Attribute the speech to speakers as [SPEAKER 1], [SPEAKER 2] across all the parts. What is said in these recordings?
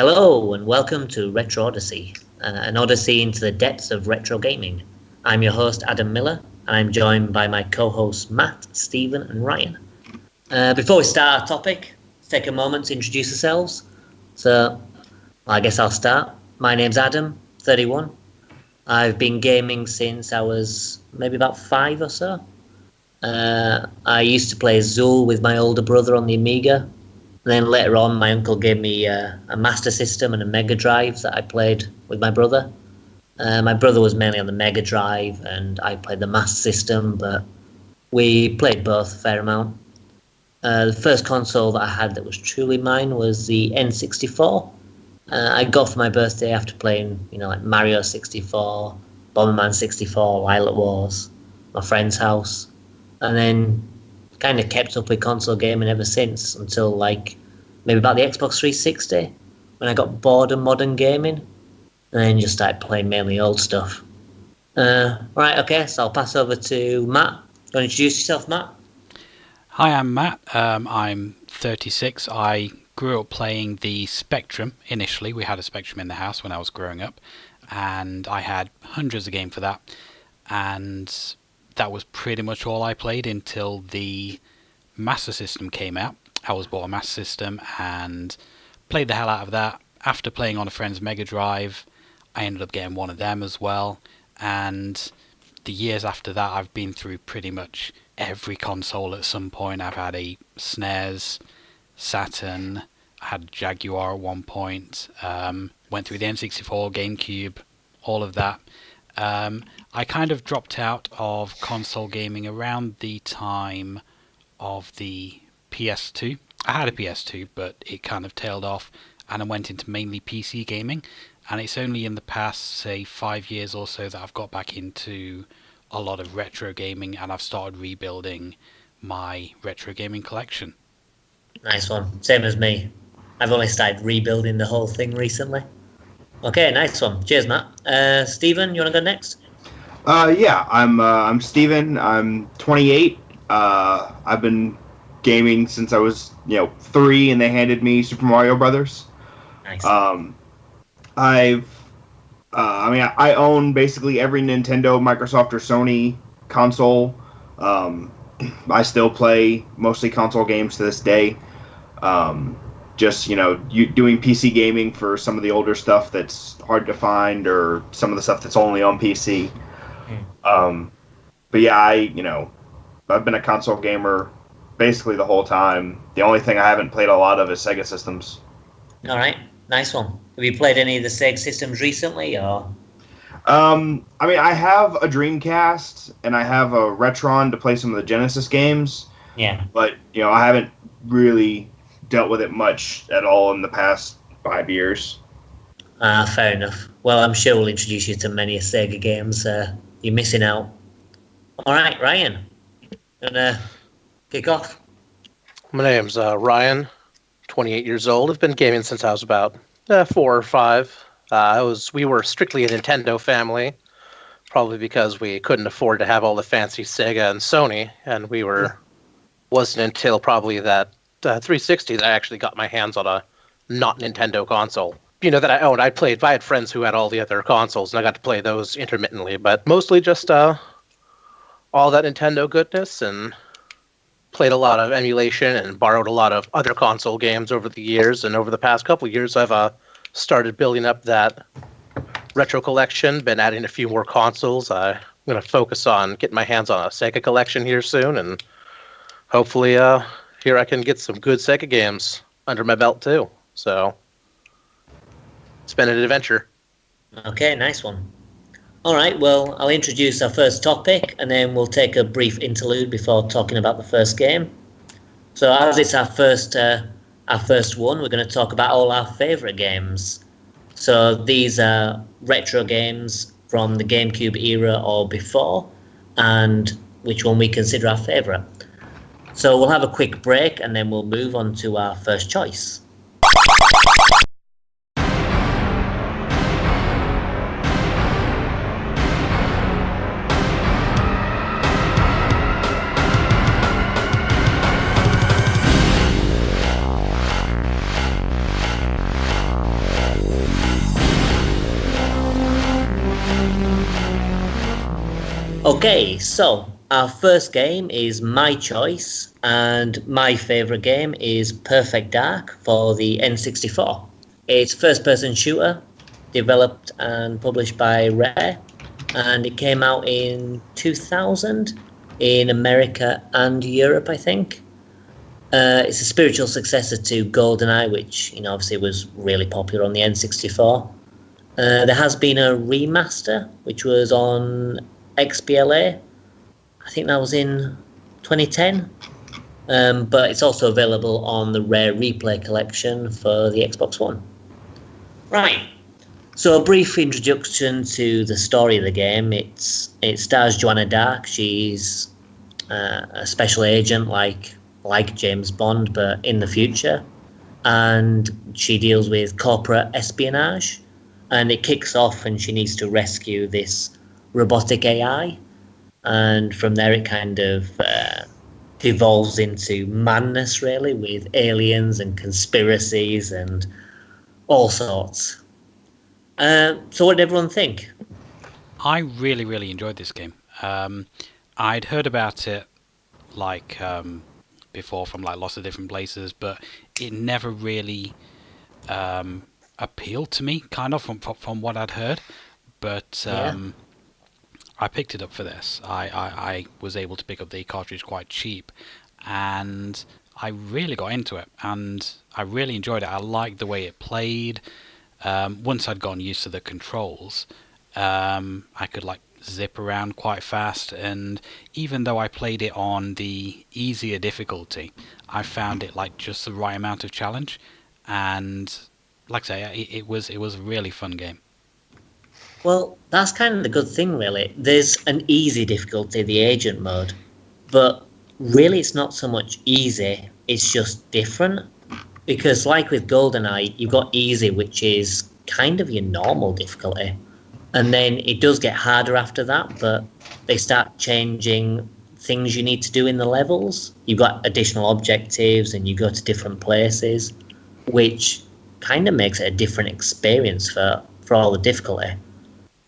[SPEAKER 1] Hello and welcome to Retro Odyssey, an odyssey into the depths of retro gaming. I'm your host Adam Miller, and I'm joined by my co-hosts Matt, Stephen and Ryan. Before we start our topic, let's take a moment to introduce ourselves. I guess I'll start. My name's Adam, 31. I've been gaming since I was maybe about 5 or so. I used to play Zool with my older brother on the Amiga. And then later on, my uncle gave me a Master System and a Mega Drive that I played with my brother. My brother was mainly on the Mega Drive, and I played the Master System, but we played both a fair amount. The first console that I had that was truly mine was the N64. I got for my birthday after playing, like Mario 64, Bomberman 64, Lilac Wars, my friend's house, and then kind of kept up with console gaming ever since until maybe about the Xbox 360 when I got bored of modern gaming and then just started playing mainly old stuff. Right, okay, so I'll pass over to Matt. You want to introduce yourself, Matt?
[SPEAKER 2] Hi, I'm Matt. I'm 36. I grew up playing the Spectrum initially. We had a Spectrum in the house when I was growing up, and I had hundreds of games for that. And that was pretty much all I played until the Master System came out. I was bought a Master System and played the hell out of that. After playing on a friend's Mega Drive, I ended up getting one of them as well. And the years after that, I've been through pretty much every console at some point. I've had a SNES, Saturn, I had a Jaguar at one point, went through the N64, GameCube, all of that. I kind of dropped out of console gaming around the time of the PS2. I had a PS2, but it kind of tailed off, and I went into mainly PC gaming. And it's only in the past, say, 5 years or so that I've got back into a lot of retro gaming, and I've started rebuilding my retro gaming collection.
[SPEAKER 1] Nice one. Same as me. I've only started rebuilding the whole thing recently. Okay, nice one. Cheers, Matt. Stephen, you want to go next?
[SPEAKER 3] Yeah, I'm Steven. I'm 28. I've been gaming since I was, 3, and they handed me Super Mario Brothers.
[SPEAKER 1] Nice.
[SPEAKER 3] I own basically every Nintendo, Microsoft, or Sony console. I still play mostly console games to this day. Just, doing PC gaming for some of the older stuff that's hard to find, or some of the stuff that's only on PC. But yeah, I've been a console gamer basically the whole time. The only thing I haven't played a lot of is Sega systems.
[SPEAKER 1] All right, nice one. Have you played any of the Sega systems recently, or?
[SPEAKER 3] I have a Dreamcast and I have a Retron to play some of the Genesis games.
[SPEAKER 1] Yeah.
[SPEAKER 3] But I haven't really dealt with it much at all in the past 5 years.
[SPEAKER 1] Fair enough. Well, I'm sure we'll introduce you to many Sega games. You're missing out. All right, Ryan, you want to kick off?
[SPEAKER 4] My name's Ryan, 28 years old. I've been gaming since I was about 4 or 5. We were strictly a Nintendo family, probably because we couldn't afford to have all the fancy Sega and Sony, and wasn't until probably that 360 that I actually got my hands on a not Nintendo console. That I owned. I had friends who had all the other consoles, and I got to play those intermittently, but mostly just all that Nintendo goodness, and played a lot of emulation and borrowed a lot of other console games over the years. And over the past couple of years, I've started building up that retro collection, been adding a few more consoles. I'm going to focus on getting my hands on a Sega collection here soon, and hopefully here I can get some good Sega games under my belt too. So it's been an adventure.
[SPEAKER 1] Okay, nice one. All right, well, I'll introduce our first topic, and then we'll take a brief interlude before talking about the first game. So as it's our first one, we're going to talk about all our favourite games. So these are retro games from the GameCube era or before, and which one we consider our favourite. So we'll have a quick break, and then we'll move on to our first choice. Okay, so our first game is my choice, and my favourite game is Perfect Dark for the N64. It's a first-person shooter, developed and published by Rare, and it came out in 2000 in America and Europe, I think. It's a spiritual successor to GoldenEye, which obviously was really popular on the N64. There has been a remaster, which was on XBLA. I think that was in 2010. But it's also available on the Rare Replay collection for the Xbox One. Right. So a brief introduction to the story of the game. It stars Joanna Dark. She's a special agent like James Bond, but in the future. And she deals with corporate espionage. And it kicks off and she needs to rescue this robotic AI. And from there it kind of devolves into madness, really, with aliens and conspiracies and all sorts. So what did everyone think?
[SPEAKER 2] I really, really enjoyed this game. I'd heard about it before from lots of different places, but it never really appealed to me, kind of from what I'd heard. But I picked it up for this. I was able to pick up the cartridge quite cheap, and I really got into it, and I really enjoyed it. I liked the way it played. Once I'd gotten used to the controls, I could zip around quite fast, and even though I played it on the easier difficulty, I found it just the right amount of challenge, and like I say, it was a really fun game.
[SPEAKER 1] Well, that's kind of the good thing, really. There's an easy difficulty, the agent mode, but really it's not so much easy, it's just different. Because like with GoldenEye, you've got easy, which is kind of your normal difficulty. And then it does get harder after that, but they start changing things you need to do in the levels. You've got additional objectives and you go to different places, which kind of makes it a different experience for all the difficulty.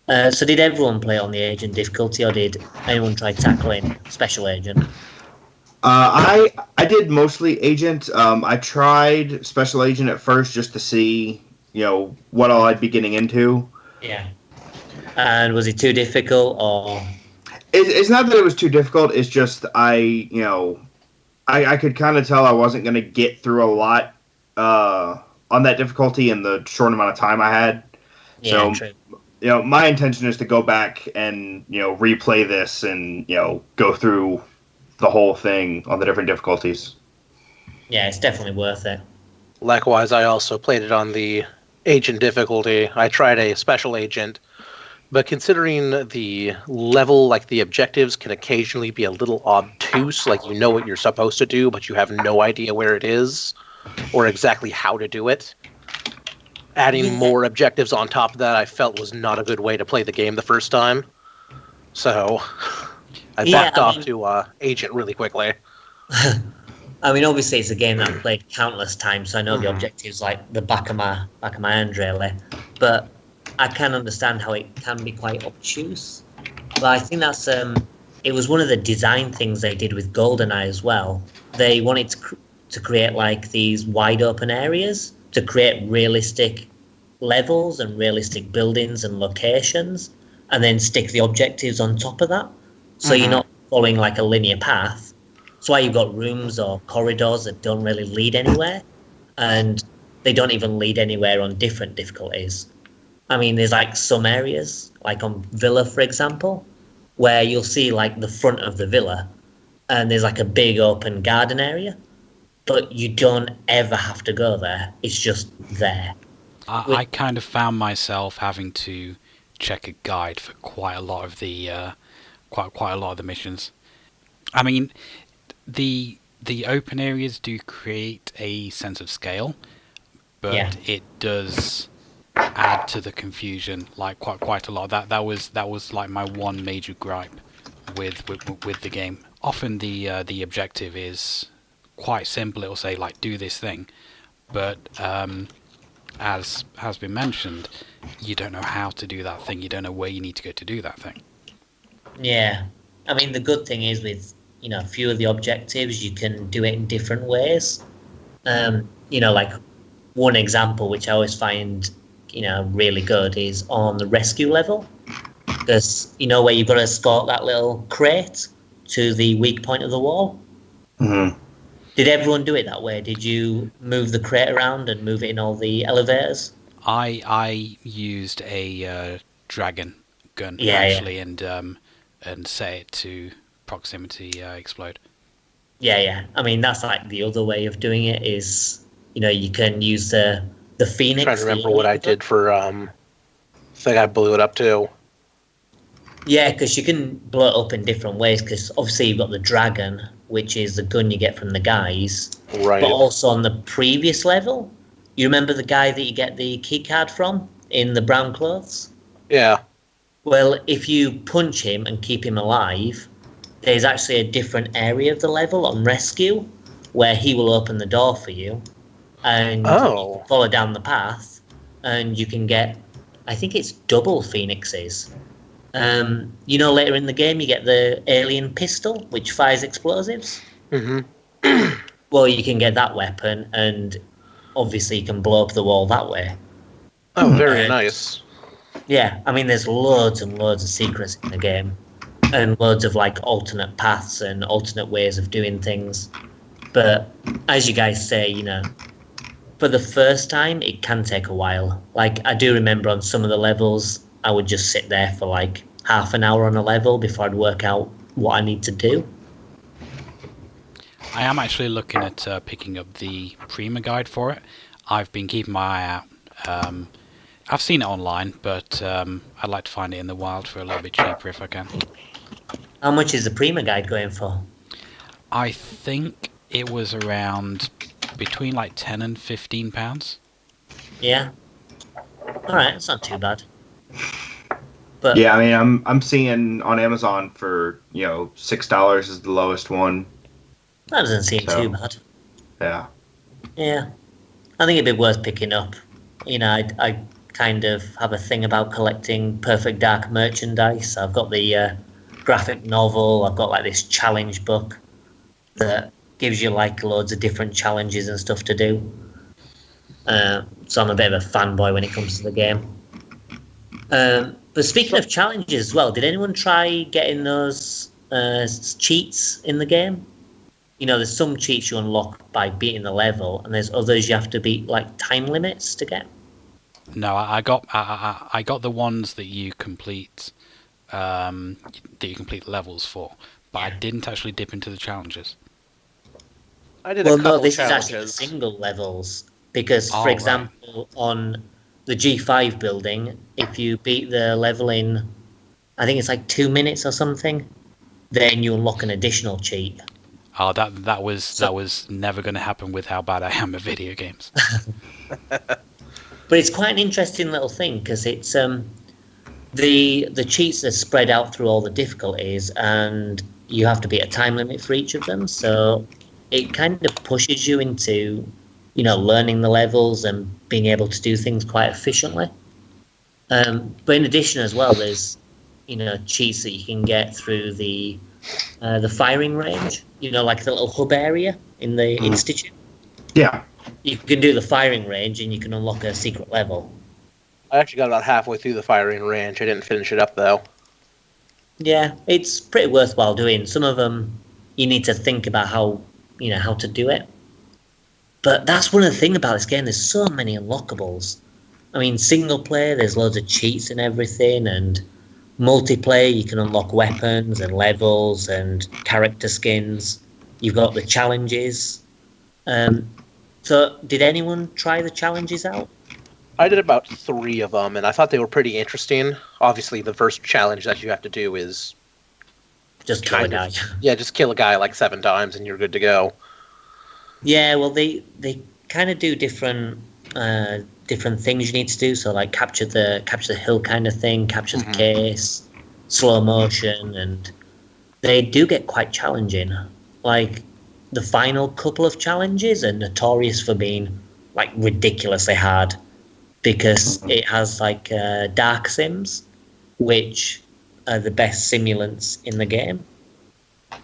[SPEAKER 1] So did everyone play on the agent difficulty, or did anyone try tackling special agent?
[SPEAKER 3] I did mostly agent. I tried special agent at first just to see, what all I'd be getting into.
[SPEAKER 1] Yeah. And was it too difficult, or?
[SPEAKER 3] It's not that it was too difficult. It's just I could kind of tell I wasn't going to get through a lot on that difficulty in the short amount of time I had.
[SPEAKER 1] Yeah,
[SPEAKER 3] so,
[SPEAKER 1] true.
[SPEAKER 3] My intention is to go back and replay this and go through the whole thing on the different difficulties.
[SPEAKER 1] Yeah, it's definitely worth it.
[SPEAKER 4] Likewise, I also played it on the agent difficulty. I tried a special agent, but considering the level, the objectives can occasionally be a little obtuse, you know what you're supposed to do, but you have no idea where it is or exactly how to do it. Adding more objectives on top of that, I felt was not a good way to play the game the first time. So I backed off to agent really quickly.
[SPEAKER 1] I mean, obviously it's a game that I've played countless times, so I know the objectives like the back of my hand, really. But I can understand how it can be quite obtuse. But I think that's it was one of the design things they did with GoldenEye as well. They wanted to create these wide open areas to create realistic levels and realistic buildings and locations, and then stick the objectives on top of that. So you're not following a linear path. That's why you've got rooms or corridors that don't really lead anywhere, and they don't even lead anywhere on different difficulties. I mean, there's some areas, on Villa, for example, where you'll see the front of the villa, and there's a big open garden area, but you don't ever have to go there. It's just there.
[SPEAKER 2] I kind of found myself having to check a guide for quite a lot of the quite a lot of the missions. I mean, the open areas do create a sense of scale, but it does add to the confusion quite a lot. That was my one major gripe with the game. Often the objective is quite simple. It'll say do this thing, but as has been mentioned, you don't know how to do that thing. You don't know where you need to go to do that thing.
[SPEAKER 1] Yeah, I mean, the good thing is with, a few of the objectives, you can do it in different ways. Like one example, which I always find, really good is on the rescue level. Because, where you've got to escort that little crate to the weak point of the wall.
[SPEAKER 3] Mm-hmm.
[SPEAKER 1] Did everyone do it that way? Did you move the crate around and move it in all the elevators?
[SPEAKER 2] I used a dragon gun actually, and set it to proximity explode.
[SPEAKER 1] Yeah. I mean, that's like the other way of doing it is, you can use the Phoenix.
[SPEAKER 4] I'm trying to remember what I did for thing I blew it up to.
[SPEAKER 1] Yeah, because you can blow it up in different ways. Because obviously you've got the dragon, which is the gun you get from the guys.
[SPEAKER 4] Right.
[SPEAKER 1] But also on the previous level, you remember the guy that you get the key card from in the brown clothes?
[SPEAKER 4] Yeah.
[SPEAKER 1] Well, if you punch him and keep him alive, there's actually a different area of the level on rescue where he will open the door for you. And you follow down the path, and you can get, I think it's double Phoenixes. Later in the game, you get the alien pistol, which fires explosives.
[SPEAKER 4] Mm-hmm.
[SPEAKER 1] Well, you can get that weapon, and obviously you can blow up the wall that way.
[SPEAKER 4] Oh, very nice.
[SPEAKER 1] Yeah, I mean, there's loads and loads of secrets in the game, and loads of like alternate paths and alternate ways of doing things. But as you guys say, for the first time, it can take a while. Like, I do remember on some of the levels, I would just sit there for like half an hour on a level before I'd work out what I need to do.
[SPEAKER 2] I am actually looking at picking up the Prima guide for it. I've been keeping my eye out. I've seen it online, but I'd like to find it in the wild for a little bit cheaper if I can.
[SPEAKER 1] How much is the Prima guide going for?
[SPEAKER 2] I think it was around between like £10 and £15.
[SPEAKER 1] Yeah. All right, it's not too bad. But
[SPEAKER 3] yeah, I mean, I'm seeing on Amazon for $6 is the lowest one.
[SPEAKER 1] That doesn't seem too bad.
[SPEAKER 3] Yeah.
[SPEAKER 1] Yeah, I think it'd be worth picking up. I kind of have a thing about collecting Perfect Dark merchandise. I've got the graphic novel. I've got like this challenge book that gives you like loads of different challenges and stuff to do. So I'm a bit of a fanboy when it comes to the game. But speaking of challenges as well, did anyone try getting those cheats in the game? There's some cheats you unlock by beating the level, and there's others you have to beat like time limits to get.
[SPEAKER 2] No, I got the ones that you complete levels for, but I didn't actually dip into the challenges.
[SPEAKER 4] I did a couple
[SPEAKER 1] this
[SPEAKER 4] challenges.
[SPEAKER 1] is actually single levels because, for example, on the G5 building, if you beat the level in, I think it's like 2 minutes or something, then you unlock an additional cheat.
[SPEAKER 2] Oh, that was never going to happen with how bad I am at video games.
[SPEAKER 1] But it's quite an interesting little thing because it's the cheats are spread out through all the difficulties, and you have to beat a time limit for each of them. So it kind of pushes you into learning the levels and being able to do things quite efficiently. But in addition as well, there's cheats that you can get through the firing range. Like the little hub area in the Institute.
[SPEAKER 3] Yeah.
[SPEAKER 1] You can do the firing range and you can unlock a secret level.
[SPEAKER 4] I actually got about halfway through the firing range. I didn't finish it up though.
[SPEAKER 1] Yeah, it's pretty worthwhile doing. Some of them you need to think about how to do it. But that's one of the things about this game. There's so many unlockables. I mean, single player, there's loads of cheats and everything, and multiplayer, you can unlock weapons and levels and character skins. You've got the challenges. So, did anyone try the challenges out?
[SPEAKER 4] I did about 3 of them, and I thought they were pretty interesting. Obviously, the first challenge that you have to do is
[SPEAKER 1] just kill a guy.
[SPEAKER 4] Yeah, just kill a guy like 7 times, and you're good to go.
[SPEAKER 1] Yeah, well, they kind of do different things you need to do. So, like capture the hill kind of thing, capture the case, slow motion, and they do get quite challenging. Like the final couple of challenges are notorious for being like ridiculously hard because it has like dark sims, which are the best simulants in the game.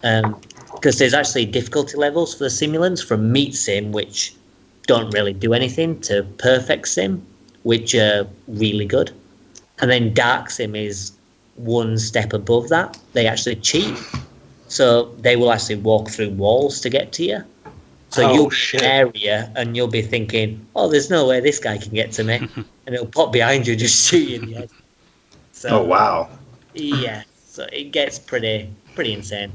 [SPEAKER 1] Because there's actually difficulty levels for the simulants, from Meat Sim, which don't really do anything, to Perfect Sim, which are really good. And then Dark Sim is one step above that. They actually cheat. So they will actually walk through walls to get to you. So you'll be in an area and you'll be thinking, oh, there's no way this guy can get to me. And it'll pop behind you, just shoot you in the head. So,
[SPEAKER 3] Oh, wow.
[SPEAKER 1] Yeah, so it gets pretty insane.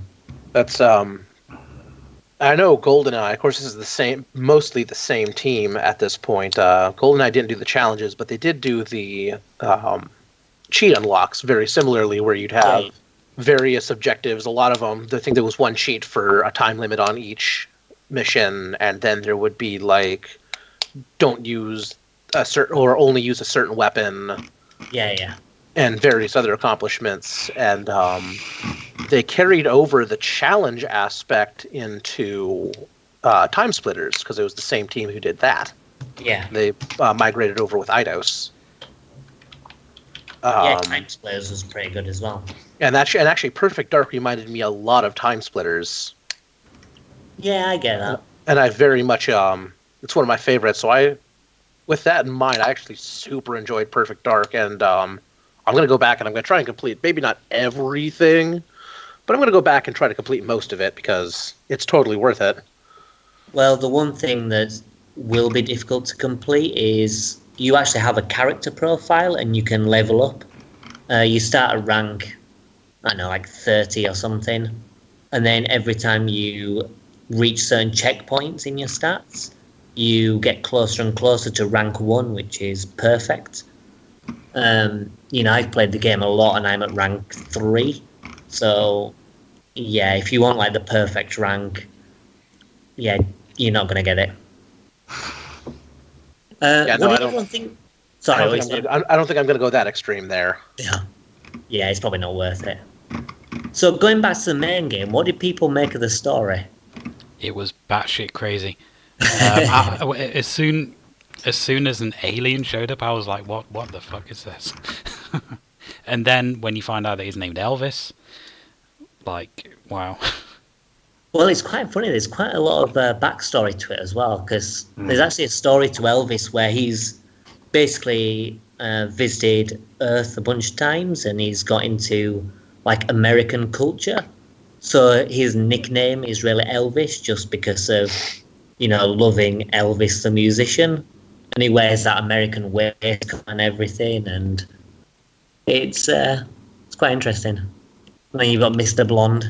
[SPEAKER 4] That's I know GoldenEye, of course, this is mostly the same team at this point. GoldenEye didn't do the challenges, but they did do the cheat unlocks very similarly, where you'd have various objectives. A lot of them, I think there was one cheat for a time limit on each mission, and then there would be like, don't use a certain, or only use a certain weapon.
[SPEAKER 1] Yeah.
[SPEAKER 4] And various other accomplishments, and they carried over the challenge aspect into Time Splitters, because it was the same team who did that.
[SPEAKER 1] Yeah.
[SPEAKER 4] They migrated over with Eidos.
[SPEAKER 1] Time Splitters was pretty good as well.
[SPEAKER 4] And actually, Perfect Dark reminded me a lot of Time Splitters.
[SPEAKER 1] Yeah, I get that.
[SPEAKER 4] And I very much, it's one of my favorites. So with that in mind, I actually super enjoyed Perfect Dark, and I'm going to go back and I'm going to try and complete, maybe not everything, but I'm going to go back and try to complete most of it because it's totally worth it.
[SPEAKER 1] Well, the one thing that will be difficult to complete is you actually have a character profile and you can level up. You start at rank, I don't know, like 30 or something. And then every time you reach certain checkpoints in your stats, you get closer and closer to rank 1, which is perfect. I've played the game a lot and I'm at rank 3. So, yeah, if you want like the perfect rank, yeah, you're not going to get it.
[SPEAKER 4] I don't
[SPEAKER 1] think?
[SPEAKER 4] Sorry, I don't think I'm going to go that extreme there.
[SPEAKER 1] Yeah, it's probably not worth it. So going back to the main game, what did people make of the story?
[SPEAKER 2] It was batshit crazy. As soon as an alien showed up, I was like, what the fuck is this? And then when you find out that he's named Elvis, like, wow.
[SPEAKER 1] Well, it's quite funny. There's quite a lot of backstory to it as well, because there's actually a story to Elvis where he's basically visited Earth a bunch of times and he's got into like American culture. So his nickname is really Elvis just because of, loving Elvis the musician. And he wears that American waistcoat and everything, and it's quite interesting. And then you've got Mr. Blonde.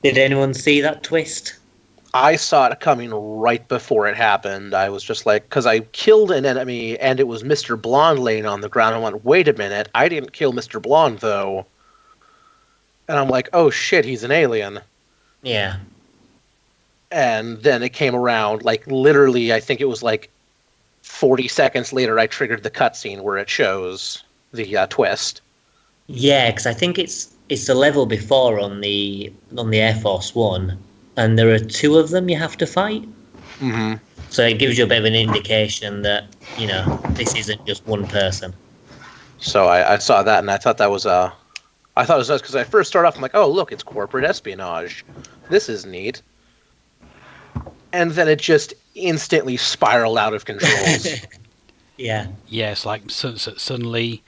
[SPEAKER 1] Did anyone see that twist?
[SPEAKER 4] I saw it coming right before it happened. I was just like, because I killed an enemy and it was Mr. Blonde laying on the ground. I went, wait a minute, I didn't kill Mr. Blonde though. And I'm like, oh shit, he's an alien.
[SPEAKER 1] Yeah.
[SPEAKER 4] And then it came around, like literally, I think it was like 40 seconds later, I triggered the cutscene where it shows the twist.
[SPEAKER 1] Yeah, because I think it's the level before on the Air Force One, and there are 2 of them you have to fight.
[SPEAKER 4] Mm-hmm.
[SPEAKER 1] So it gives you a bit of an indication that this isn't just one person.
[SPEAKER 4] So I saw that, and I thought that was I thought it was nice because I first started off, I'm like, oh look, it's corporate espionage. This is neat. And then it just instantly spiraled out of controls.
[SPEAKER 1] Yeah.
[SPEAKER 2] Yeah, it's like suddenly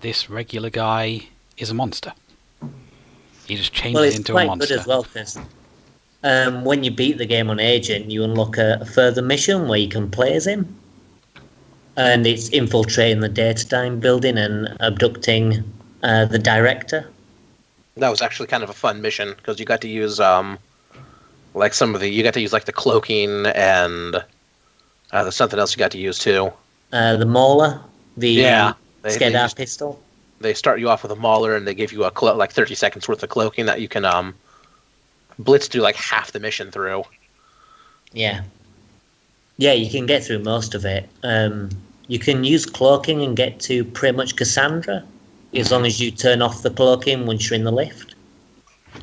[SPEAKER 2] this regular guy is a monster. He just changes into a monster.
[SPEAKER 1] Well, it's quite good as well, because when you beat the game on Agent, you unlock a further mission where you can play as him. And it's infiltrating the Datatyme building and abducting the director.
[SPEAKER 4] That was actually kind of a fun mission, because you got to use you got to use like the cloaking, and there's something else you got to use too.
[SPEAKER 1] The Mauler, the Skedar pistol.
[SPEAKER 4] They start you off with a Mauler, and they give you like 30 seconds worth of cloaking that you can blitz through like half the mission through.
[SPEAKER 1] Yeah. Yeah, you can get through most of it. You can use cloaking and get to pretty much Cassandra, as long as you turn off the cloaking once you're in the lift.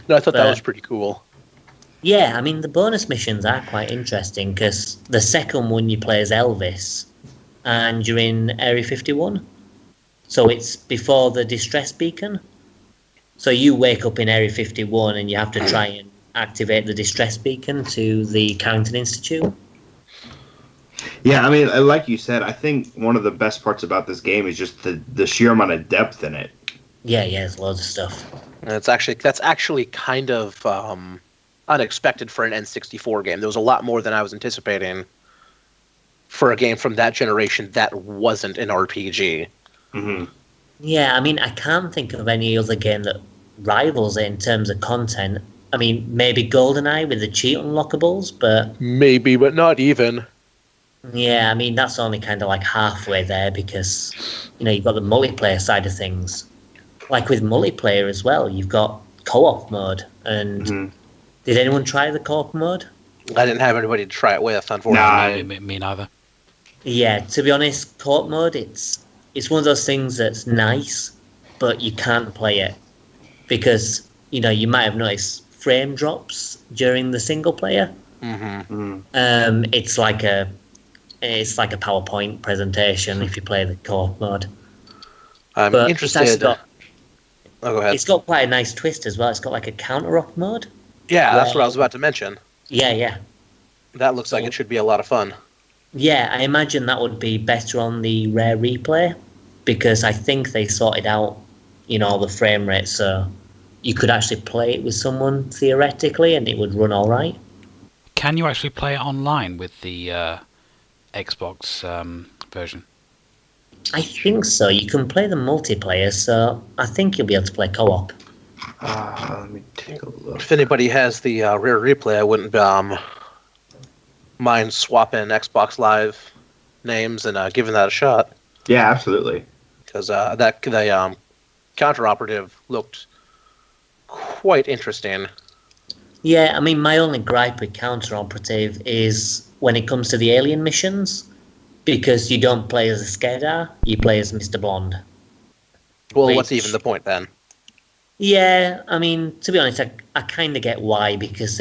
[SPEAKER 4] No, I thought that was pretty cool.
[SPEAKER 1] Yeah, I mean, the bonus missions are quite interesting, because the second one you play as Elvis, and you're in Area 51. So it's before the distress beacon. So you wake up in Area 51 and you have to try and activate the distress beacon to the Carrington Institute.
[SPEAKER 3] Yeah, I mean, like you said, I think one of the best parts about this game is just the sheer amount of depth in it.
[SPEAKER 1] Yeah, there's loads of stuff.
[SPEAKER 4] And that's actually kind of unexpected for an N64 game. There was a lot more than I was anticipating for a game from that generation that wasn't an RPG.
[SPEAKER 3] Mm-hmm.
[SPEAKER 1] Yeah, I mean, I can't think of any other game that rivals it in terms of content. I mean, maybe GoldenEye with the cheat unlockables, but...
[SPEAKER 4] Maybe, but not even.
[SPEAKER 1] Yeah, I mean, that's only kind of like halfway there because, you've got the multiplayer side of things. Like with multiplayer as well, you've got co-op mode. And did anyone try the co-op mode?
[SPEAKER 4] I didn't have anybody to try it with, unfortunately.
[SPEAKER 2] Nah, me neither.
[SPEAKER 1] Yeah, to be honest, co-op mode, it's one of those things that's nice, but you can't play it because, you might have noticed frame drops during the single player. It's like a PowerPoint presentation if you play the co-op mode.
[SPEAKER 4] I'm interested. Go ahead.
[SPEAKER 1] It's got quite a nice twist as well. It's got like a counter-op mode.
[SPEAKER 4] Yeah, that's what I was about to mention.
[SPEAKER 1] Yeah.
[SPEAKER 4] That looks like it should be a lot of fun.
[SPEAKER 1] Yeah, I imagine that would be better on the Rare Replay because I think they sorted out, all the frame rate, so you could actually play it with someone theoretically and it would run all right.
[SPEAKER 2] Can you actually play it online with the Xbox version?
[SPEAKER 1] I think so. You can play the multiplayer, so I think you'll be able to play co-op.
[SPEAKER 3] Let me take a look.
[SPEAKER 4] If anybody has the Rare Replay, I wouldn't mind swapping Xbox Live names and giving that a shot.
[SPEAKER 3] Yeah, absolutely.
[SPEAKER 4] Because the counter-operative looked quite interesting.
[SPEAKER 1] Yeah, I mean, my only gripe with counter-operative is when it comes to the alien missions, because you don't play as a Skedar, you play as Mr. Blonde.
[SPEAKER 4] Well, what's even the point then?
[SPEAKER 1] Yeah, I mean, to be honest, I kind of get why, because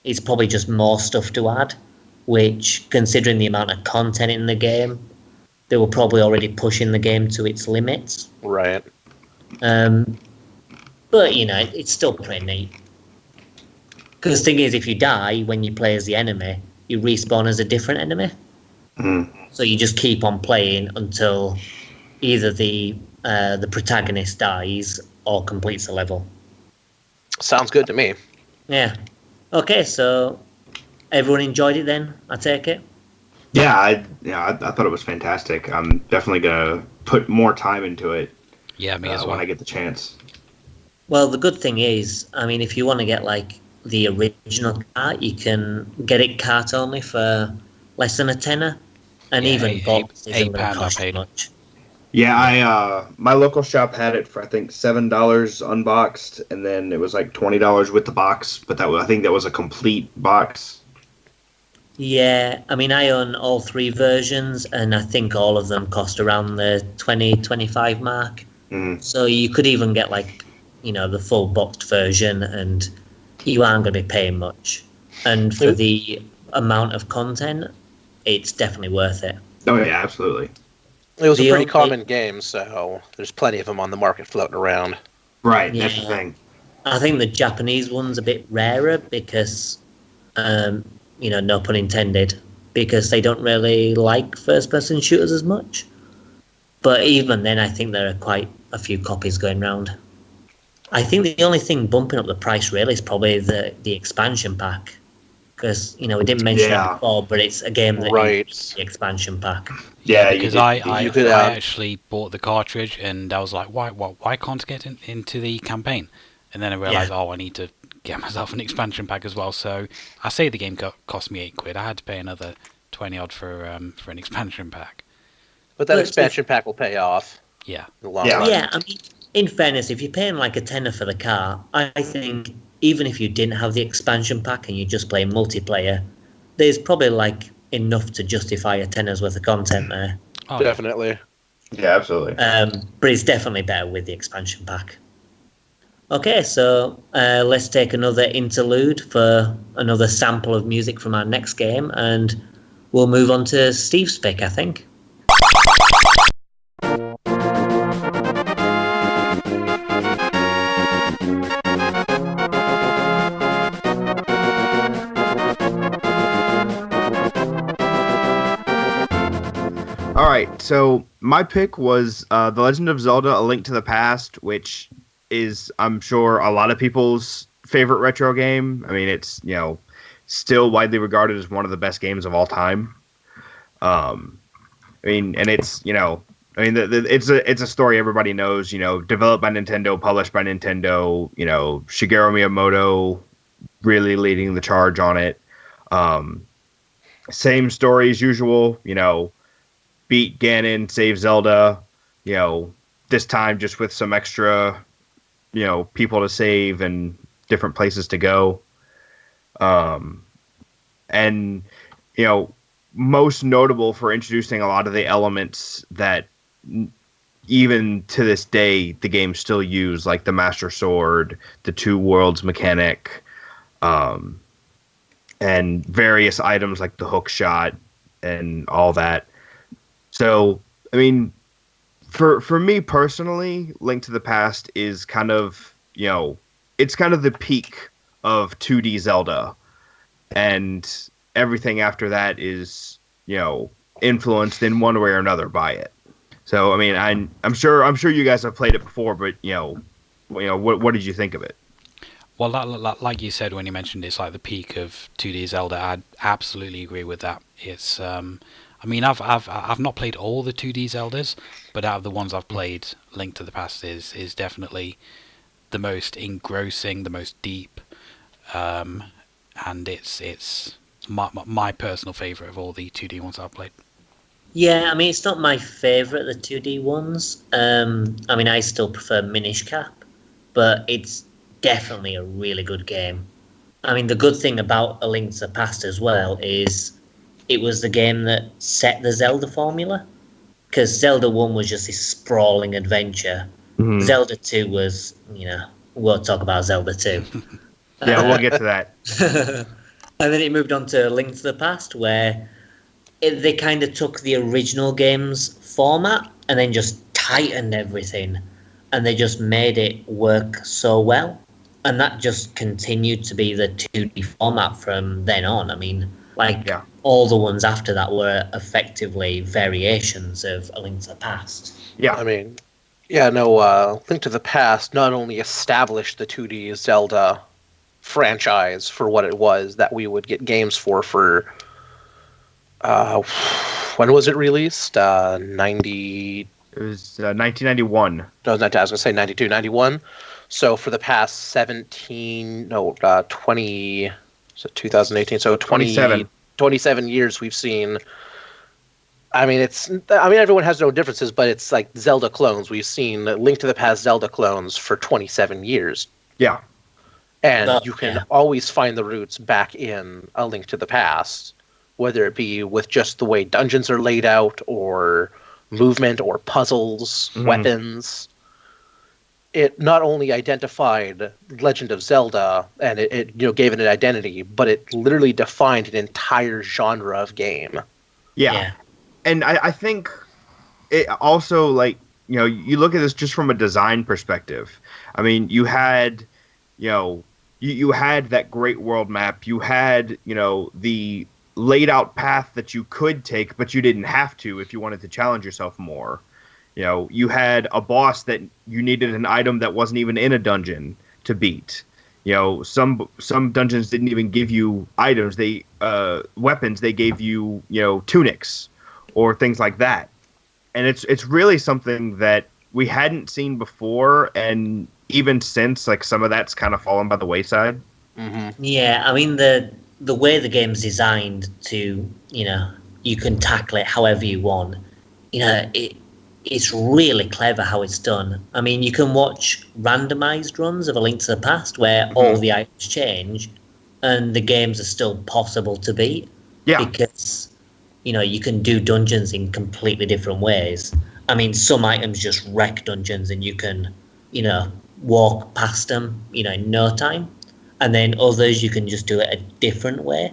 [SPEAKER 1] it's probably just more stuff to add, which, considering the amount of content in the game, they were probably already pushing the game to its limits.
[SPEAKER 4] Right.
[SPEAKER 1] But, it's still pretty neat. Because the thing is, if you die when you play as the enemy, you respawn as a different enemy. So you just keep on playing until either the protagonist dies or completes a level.
[SPEAKER 4] Sounds good to me.
[SPEAKER 1] Yeah. Okay, so everyone enjoyed it then, I take it?
[SPEAKER 3] Yeah, I thought it was fantastic. I'm definitely going to put more time into it.
[SPEAKER 2] Yeah, me as well.
[SPEAKER 3] When I get the chance.
[SPEAKER 1] Well, the good thing is, I mean, if you want to get like the original cart, you can get it cart only for less than a tenner. And
[SPEAKER 2] Yeah,
[SPEAKER 1] even box isn't
[SPEAKER 2] £8
[SPEAKER 1] going to cost
[SPEAKER 2] I paid.
[SPEAKER 1] much.
[SPEAKER 3] Yeah, my local shop had it for I think $7 unboxed, and then it was like $20 with the box. But I think that was a complete box.
[SPEAKER 1] Yeah, I mean, I own all three versions, and I think all of them cost around the 20-25 mark. So you could even get like, the full boxed version, and you aren't going to be paying much. And for the amount of content, it's definitely worth it.
[SPEAKER 3] Oh yeah, absolutely.
[SPEAKER 4] It was a pretty common game, so there's plenty of them on the market floating around.
[SPEAKER 3] Right, that's the thing.
[SPEAKER 1] I think the Japanese one's a bit rarer because, no pun intended, because they don't really like first-person shooters as much. But even then, I think there are quite a few copies going around. I think the only thing bumping up the price really is probably the expansion pack. Because, we didn't mention it before, but it's a game that needs the expansion pack.
[SPEAKER 2] Yeah, because I actually bought the cartridge and I was like, why can't I get into the campaign? And then I realised, I need to get myself an expansion pack as well. So I say the game cost me £8. I had to pay another 20 odd for an expansion pack.
[SPEAKER 4] But that expansion pack will pay off.
[SPEAKER 2] Yeah.
[SPEAKER 4] In the long run.
[SPEAKER 1] Yeah, I mean, in fairness, if you're paying like a tenner for the car, I think even if you didn't have the expansion pack and you just play multiplayer, there's probably like enough to justify a tenner's worth of content there.
[SPEAKER 2] Oh,
[SPEAKER 4] definitely.
[SPEAKER 3] Yeah, absolutely.
[SPEAKER 1] But it's definitely better with the expansion pack. Okay, so let's take another interlude for another sample of music from our next game, and we'll move on to Steve's pick, I think.
[SPEAKER 3] All right, so my pick was The Legend of Zelda: A Link to the Past, which is, I'm sure, a lot of people's favorite retro game. I mean, it's, still widely regarded as one of the best games of all time. I mean, and it's, it's a story everybody knows, developed by Nintendo, published by Nintendo, Shigeru Miyamoto really leading the charge on it. Same story as usual, beat Ganon, save Zelda, this time just with some extra, people to save and different places to go. And, most notable for introducing a lot of the elements that even to this day the game still use, like the Master Sword, the Two Worlds mechanic, and various items like the hook shot and all that. So, I mean, for me personally, Link to the Past is kind of, it's kind of the peak of 2D Zelda. And everything after that is, influenced in one way or another by it. So, I mean, I'm sure you guys have played it before, but, what did you think of it?
[SPEAKER 2] Well, like you said when you mentioned it's like the peak of 2D Zelda, I'd absolutely agree with that. It's, I mean, I've not played all the 2D Zeldas, but out of the ones I've played, Link to the Past is definitely the most engrossing, the most deep, and it's my personal favorite of all the 2D ones I've played.
[SPEAKER 1] Yeah, I mean, it's not my favorite, the 2D ones. I mean, I still prefer Minish Cap, but it's definitely a really good game. I mean, the good thing about A Link to the Past as well is it was the game that set the Zelda formula, because Zelda 1 was just this sprawling adventure. Mm-hmm. Zelda 2 was, we'll talk about Zelda 2.
[SPEAKER 3] Yeah, we'll get to that.
[SPEAKER 1] And then it moved on to Link to the Past, where they kind of took the original game's format and then just tightened everything. And they just made it work so well. And that just continued to be the 2D format from then on. I mean, all the ones after that were effectively variations of A Link to the Past.
[SPEAKER 4] Yeah. I mean, Link to the Past not only established the 2D Zelda franchise for what it was that we would get games for when was it released? 90...
[SPEAKER 3] It was 1991.
[SPEAKER 4] No, I was going to say 92, 91. So for the past 20... So 2018, so 27 years we've seen... I mean, everyone has their own differences, but it's like Zelda clones. We've seen Link to the Past Zelda clones for 27 years.
[SPEAKER 3] Yeah.
[SPEAKER 4] And you can always find the roots back in A Link to the Past, whether it be with just the way dungeons are laid out, or movement, or puzzles, weapons. It not only identified Legend of Zelda, and it gave it an identity, but it literally defined an entire genre of game.
[SPEAKER 3] Yeah. And I think it also, you look at this just from a design perspective. I mean, you had, you had that great world map. You had, the laid out path that you could take, but you didn't have to if you wanted to challenge yourself more. You had a boss that you needed an item that wasn't even in a dungeon to beat. Some dungeons didn't even give you items. Weapons. They gave you, tunics or things like that. And it's really something that we hadn't seen before, and even since, some of that's kind of fallen by the wayside.
[SPEAKER 1] Mm-hmm. Yeah, I mean, the way the game's designed to, you can tackle it however you want. It's really clever how it's done. I mean, you can watch randomized runs of A Link to the Past where all the items change and the games are still possible to beat. Yeah. Because, you can do dungeons in completely different ways. I mean, some items just wreck dungeons and you can, walk past them, in no time. And then others, you can just do it a different way.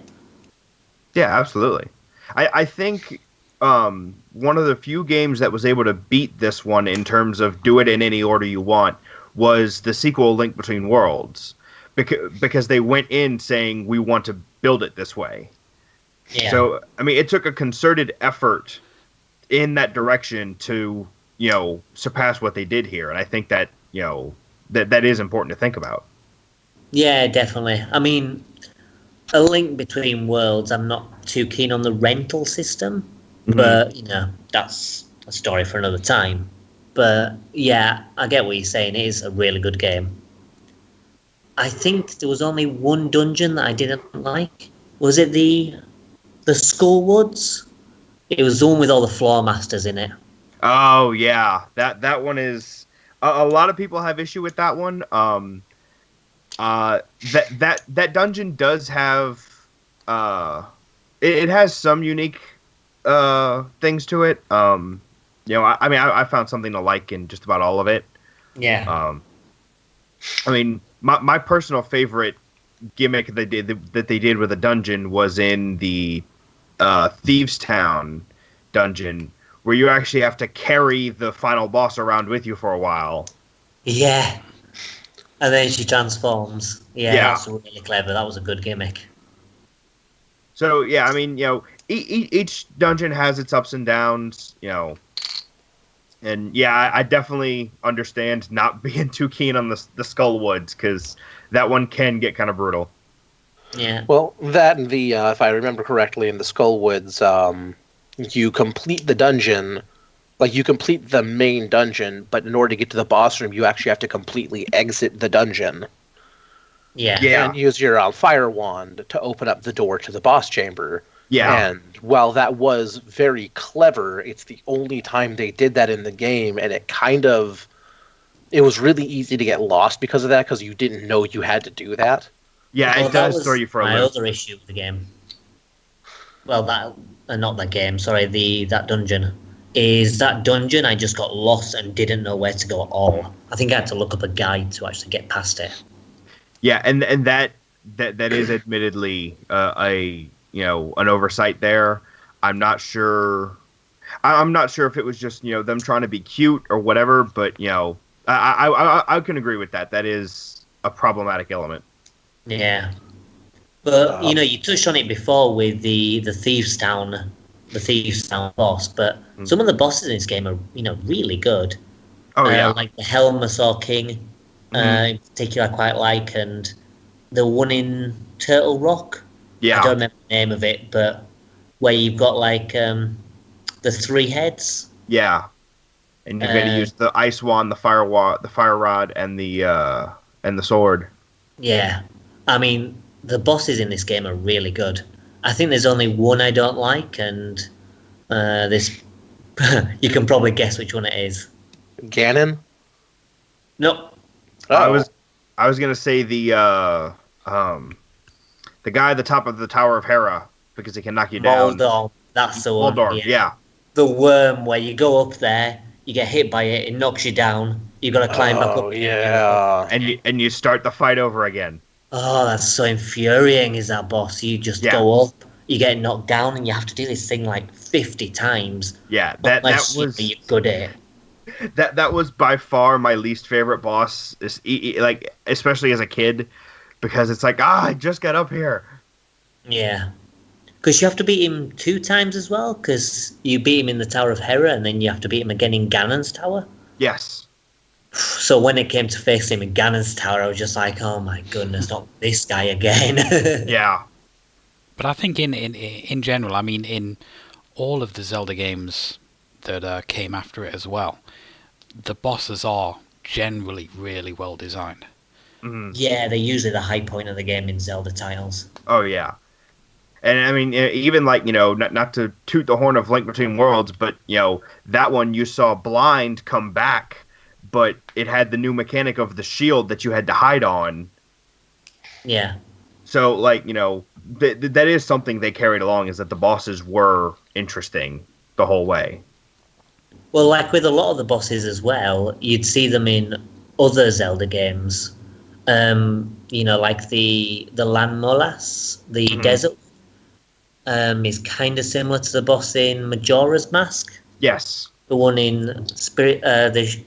[SPEAKER 3] Yeah, absolutely. I think one of the few games that was able to beat this one in terms of do it in any order you want was the sequel Link Between Worlds. Because they went in saying, we want to build it this way. Yeah. So, I mean, it took a concerted effort in that direction to, surpass what they did here. And I think that, that is important to think about.
[SPEAKER 1] Yeah, definitely. I mean, A Link Between Worlds, I'm not too keen on the rental system, but, that's a story for another time. But, yeah, I get what you're saying. It is a really good game. I think there was only one dungeon that I didn't like. Was it the Skullwoods? It was the one with all the floor masters in it.
[SPEAKER 3] Oh, yeah. That one is... A lot of people have issue with that one. That dungeon does have... it has some unique things to it. I found something to like in just about all of it.
[SPEAKER 1] Yeah.
[SPEAKER 3] My personal favorite gimmick that they did with a dungeon was in the Thieves Town dungeon, where you actually have to carry the final boss around with you for a while.
[SPEAKER 1] Yeah. And then she transforms. Yeah, that's really clever. That was a good gimmick.
[SPEAKER 3] So, yeah, each dungeon has its ups and downs, And, yeah, I definitely understand not being too keen on the Skullwoods, because that one can get kind of brutal.
[SPEAKER 1] Yeah.
[SPEAKER 4] Well, that and the, if I remember correctly, in the Skullwoods, you complete the dungeon, like you complete the main dungeon, but in order to get to the boss room, you actually have to completely exit the dungeon.
[SPEAKER 1] Yeah.
[SPEAKER 4] And use your fire wand to open up the door to the boss chamber.
[SPEAKER 3] Yeah.
[SPEAKER 4] And while that was very clever, it's the only time they did that in the game, and it was really easy to get lost because of that, because you didn't know you had to do that.
[SPEAKER 3] Yeah, it does throw you for a loop.
[SPEAKER 1] My other issue with the game. Well, not that game, sorry, that dungeon. I just got lost and didn't know where to go at all. I think I had to look up a guide to actually get past it.
[SPEAKER 3] Yeah, and that is admittedly an oversight there. I'm not sure if it was just, them trying to be cute or whatever, but, I can agree with that. That is a problematic element.
[SPEAKER 1] Yeah. But, you touched on it before with the Thieves Town boss, but some of the bosses in this game are, really good.
[SPEAKER 3] Oh, yeah.
[SPEAKER 1] Like the Helmasaur King, in particular, I quite like, and the one in Turtle Rock.
[SPEAKER 3] Yeah.
[SPEAKER 1] I don't remember the name of it, but where you've got like the 3 heads.
[SPEAKER 3] Yeah. And you're going to use the ice wand, the fire rod, and the sword.
[SPEAKER 1] Yeah. The bosses in this game are really good. I think there's only one I don't like, and this you can probably guess which one it is.
[SPEAKER 4] Ganon?
[SPEAKER 1] No.
[SPEAKER 3] Oh. I was going to say the guy at the top of the Tower of Hera, because he can knock you down.
[SPEAKER 1] Moldorm. That's the one.
[SPEAKER 3] Moldorm, yeah.
[SPEAKER 1] The worm where you go up there, you get hit by it, it knocks you down. You got to climb back up.
[SPEAKER 4] Yeah.
[SPEAKER 3] And you start the fight over again.
[SPEAKER 1] Oh, that's so infuriating, is that boss. You just go up, you get knocked down, and you have to do this thing like 50 times.
[SPEAKER 3] Yeah, that was...
[SPEAKER 1] You're good at it.
[SPEAKER 3] That was by far my least favorite boss, like, especially as a kid, because it's like, I just got up here.
[SPEAKER 1] Yeah. Because you have to beat him 2 times as well, because you beat him in the Tower of Hera, and then you have to beat him again in Ganon's Tower.
[SPEAKER 3] Yes.
[SPEAKER 1] So when it came to face him in Ganon's Tower, I was just like, oh my goodness, not this guy again.
[SPEAKER 3] Yeah.
[SPEAKER 2] But I think in general, in all of the Zelda games that came after it as well, the bosses are generally really well designed.
[SPEAKER 3] Mm-hmm.
[SPEAKER 1] Yeah, they're usually the high point of the game in Zelda titles.
[SPEAKER 3] Oh, yeah. And even like, not to toot the horn of Link Between Worlds, but, that one you saw Blind come back, but it had the new mechanic of the shield that you had to hide on.
[SPEAKER 1] Yeah.
[SPEAKER 3] So, like, that is something they carried along, is that the bosses were interesting the whole way.
[SPEAKER 1] Well, like with a lot of the bosses as well, you'd see them in other Zelda games. Like the Land Molas, the desert, is kind of similar to the boss in Majora's Mask.
[SPEAKER 3] Yes.
[SPEAKER 1] The one in the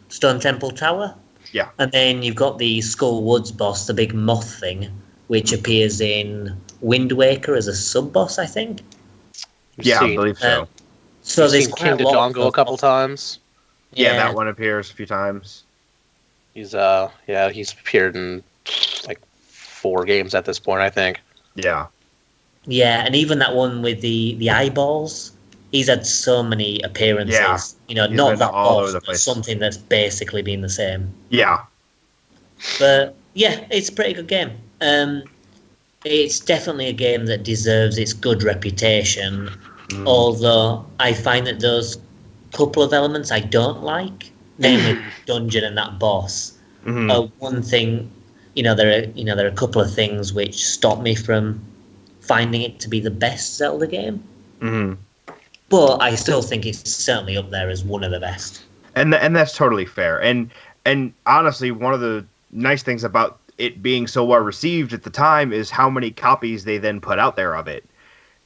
[SPEAKER 1] Stone Temple Tower.
[SPEAKER 3] Yeah.
[SPEAKER 1] And then you've got the Skull Woods boss, the big moth thing, which appears in Wind Waker as a sub-boss, I think.
[SPEAKER 3] Yeah, I believe so.
[SPEAKER 1] So
[SPEAKER 4] You've
[SPEAKER 1] there's
[SPEAKER 4] seen
[SPEAKER 1] quite
[SPEAKER 4] King
[SPEAKER 1] a lot
[SPEAKER 4] Dodongo a couple times.
[SPEAKER 3] Yeah, that one appears a few times.
[SPEAKER 4] He's he's appeared in like 4 games at this point, I think.
[SPEAKER 3] Yeah.
[SPEAKER 1] Yeah, and even that one with the eyeballs, he's had so many appearances.
[SPEAKER 3] Yeah,
[SPEAKER 1] You know,
[SPEAKER 3] he's
[SPEAKER 1] not
[SPEAKER 3] been
[SPEAKER 1] that
[SPEAKER 3] all over
[SPEAKER 1] boss,
[SPEAKER 3] the
[SPEAKER 1] but
[SPEAKER 3] place.
[SPEAKER 1] something that's basically been the same.
[SPEAKER 3] Yeah.
[SPEAKER 1] But yeah, it's a pretty good game. It's definitely a game that deserves its good reputation. Although I find that those couple of elements I don't like, namely dungeon and that boss, are one thing. There are a couple of things which stop me from finding it to be the best Zelda game. But I still think it's certainly up there as one of the best.
[SPEAKER 3] And that's totally fair. And honestly, one of the nice things about it being so well received at the time is how many copies they then put out there of it.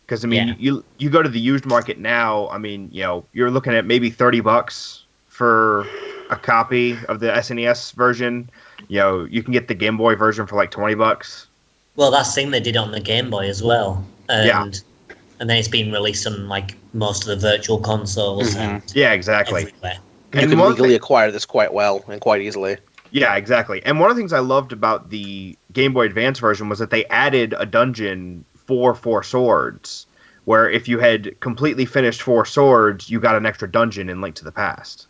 [SPEAKER 3] Because I mean, you go to the used market now. I mean, you're looking at maybe $30 for a copy of the SNES version. You can get the Game Boy version for like $20.
[SPEAKER 1] Well, that's the thing they did on the Game Boy as well. And then it's been released on like most of the virtual consoles. And
[SPEAKER 3] Yeah, exactly.
[SPEAKER 1] everywhere.
[SPEAKER 4] You can legally acquire this quite well and quite easily.
[SPEAKER 3] Yeah, exactly. And one of the things I loved about the Game Boy Advance version was that they added a dungeon for 4 swords, where if you had completely finished 4 swords, you got an extra dungeon in Link to the Past.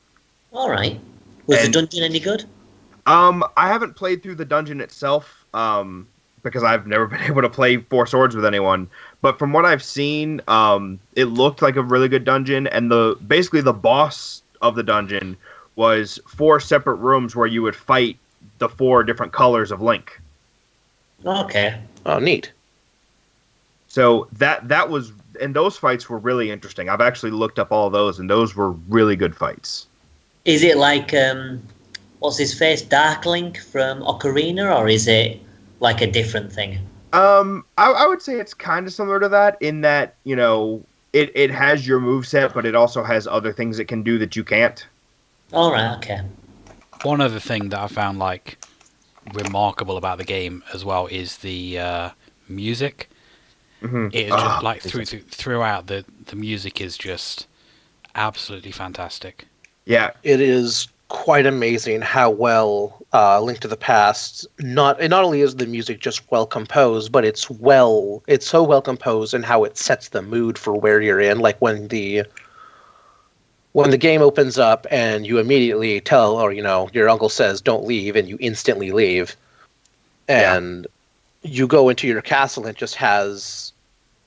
[SPEAKER 1] All right. Was the dungeon any good?
[SPEAKER 3] I haven't played through the dungeon itself, because I've never been able to play 4 swords with anyone. But from what I've seen, it looked like a really good dungeon, and basically the boss of the dungeon was 4 separate rooms where you would fight the 4 different colors of Link.
[SPEAKER 1] Okay.
[SPEAKER 4] Oh, neat.
[SPEAKER 3] So that was, and those fights were really interesting. I've actually looked up all of those, and those were really good fights.
[SPEAKER 1] Is it like what's his face, Dark Link from Ocarina, or is it like a different thing?
[SPEAKER 3] I would say it's kind of similar to that in that it has your moveset, but it also has other things it can do that you can't.
[SPEAKER 1] All right. Okay.
[SPEAKER 2] One other thing that I found remarkable about the game as well is the music. It is just throughout the music is just absolutely fantastic.
[SPEAKER 3] Yeah,
[SPEAKER 4] it is quite amazing how well Link to the Past. Not only is the music just well composed, but it's so well composed and how it sets the mood for where you're in. Like when the game opens up and you immediately tell, or your uncle says, "Don't leave," and you instantly leave, and you go into your castle and it just has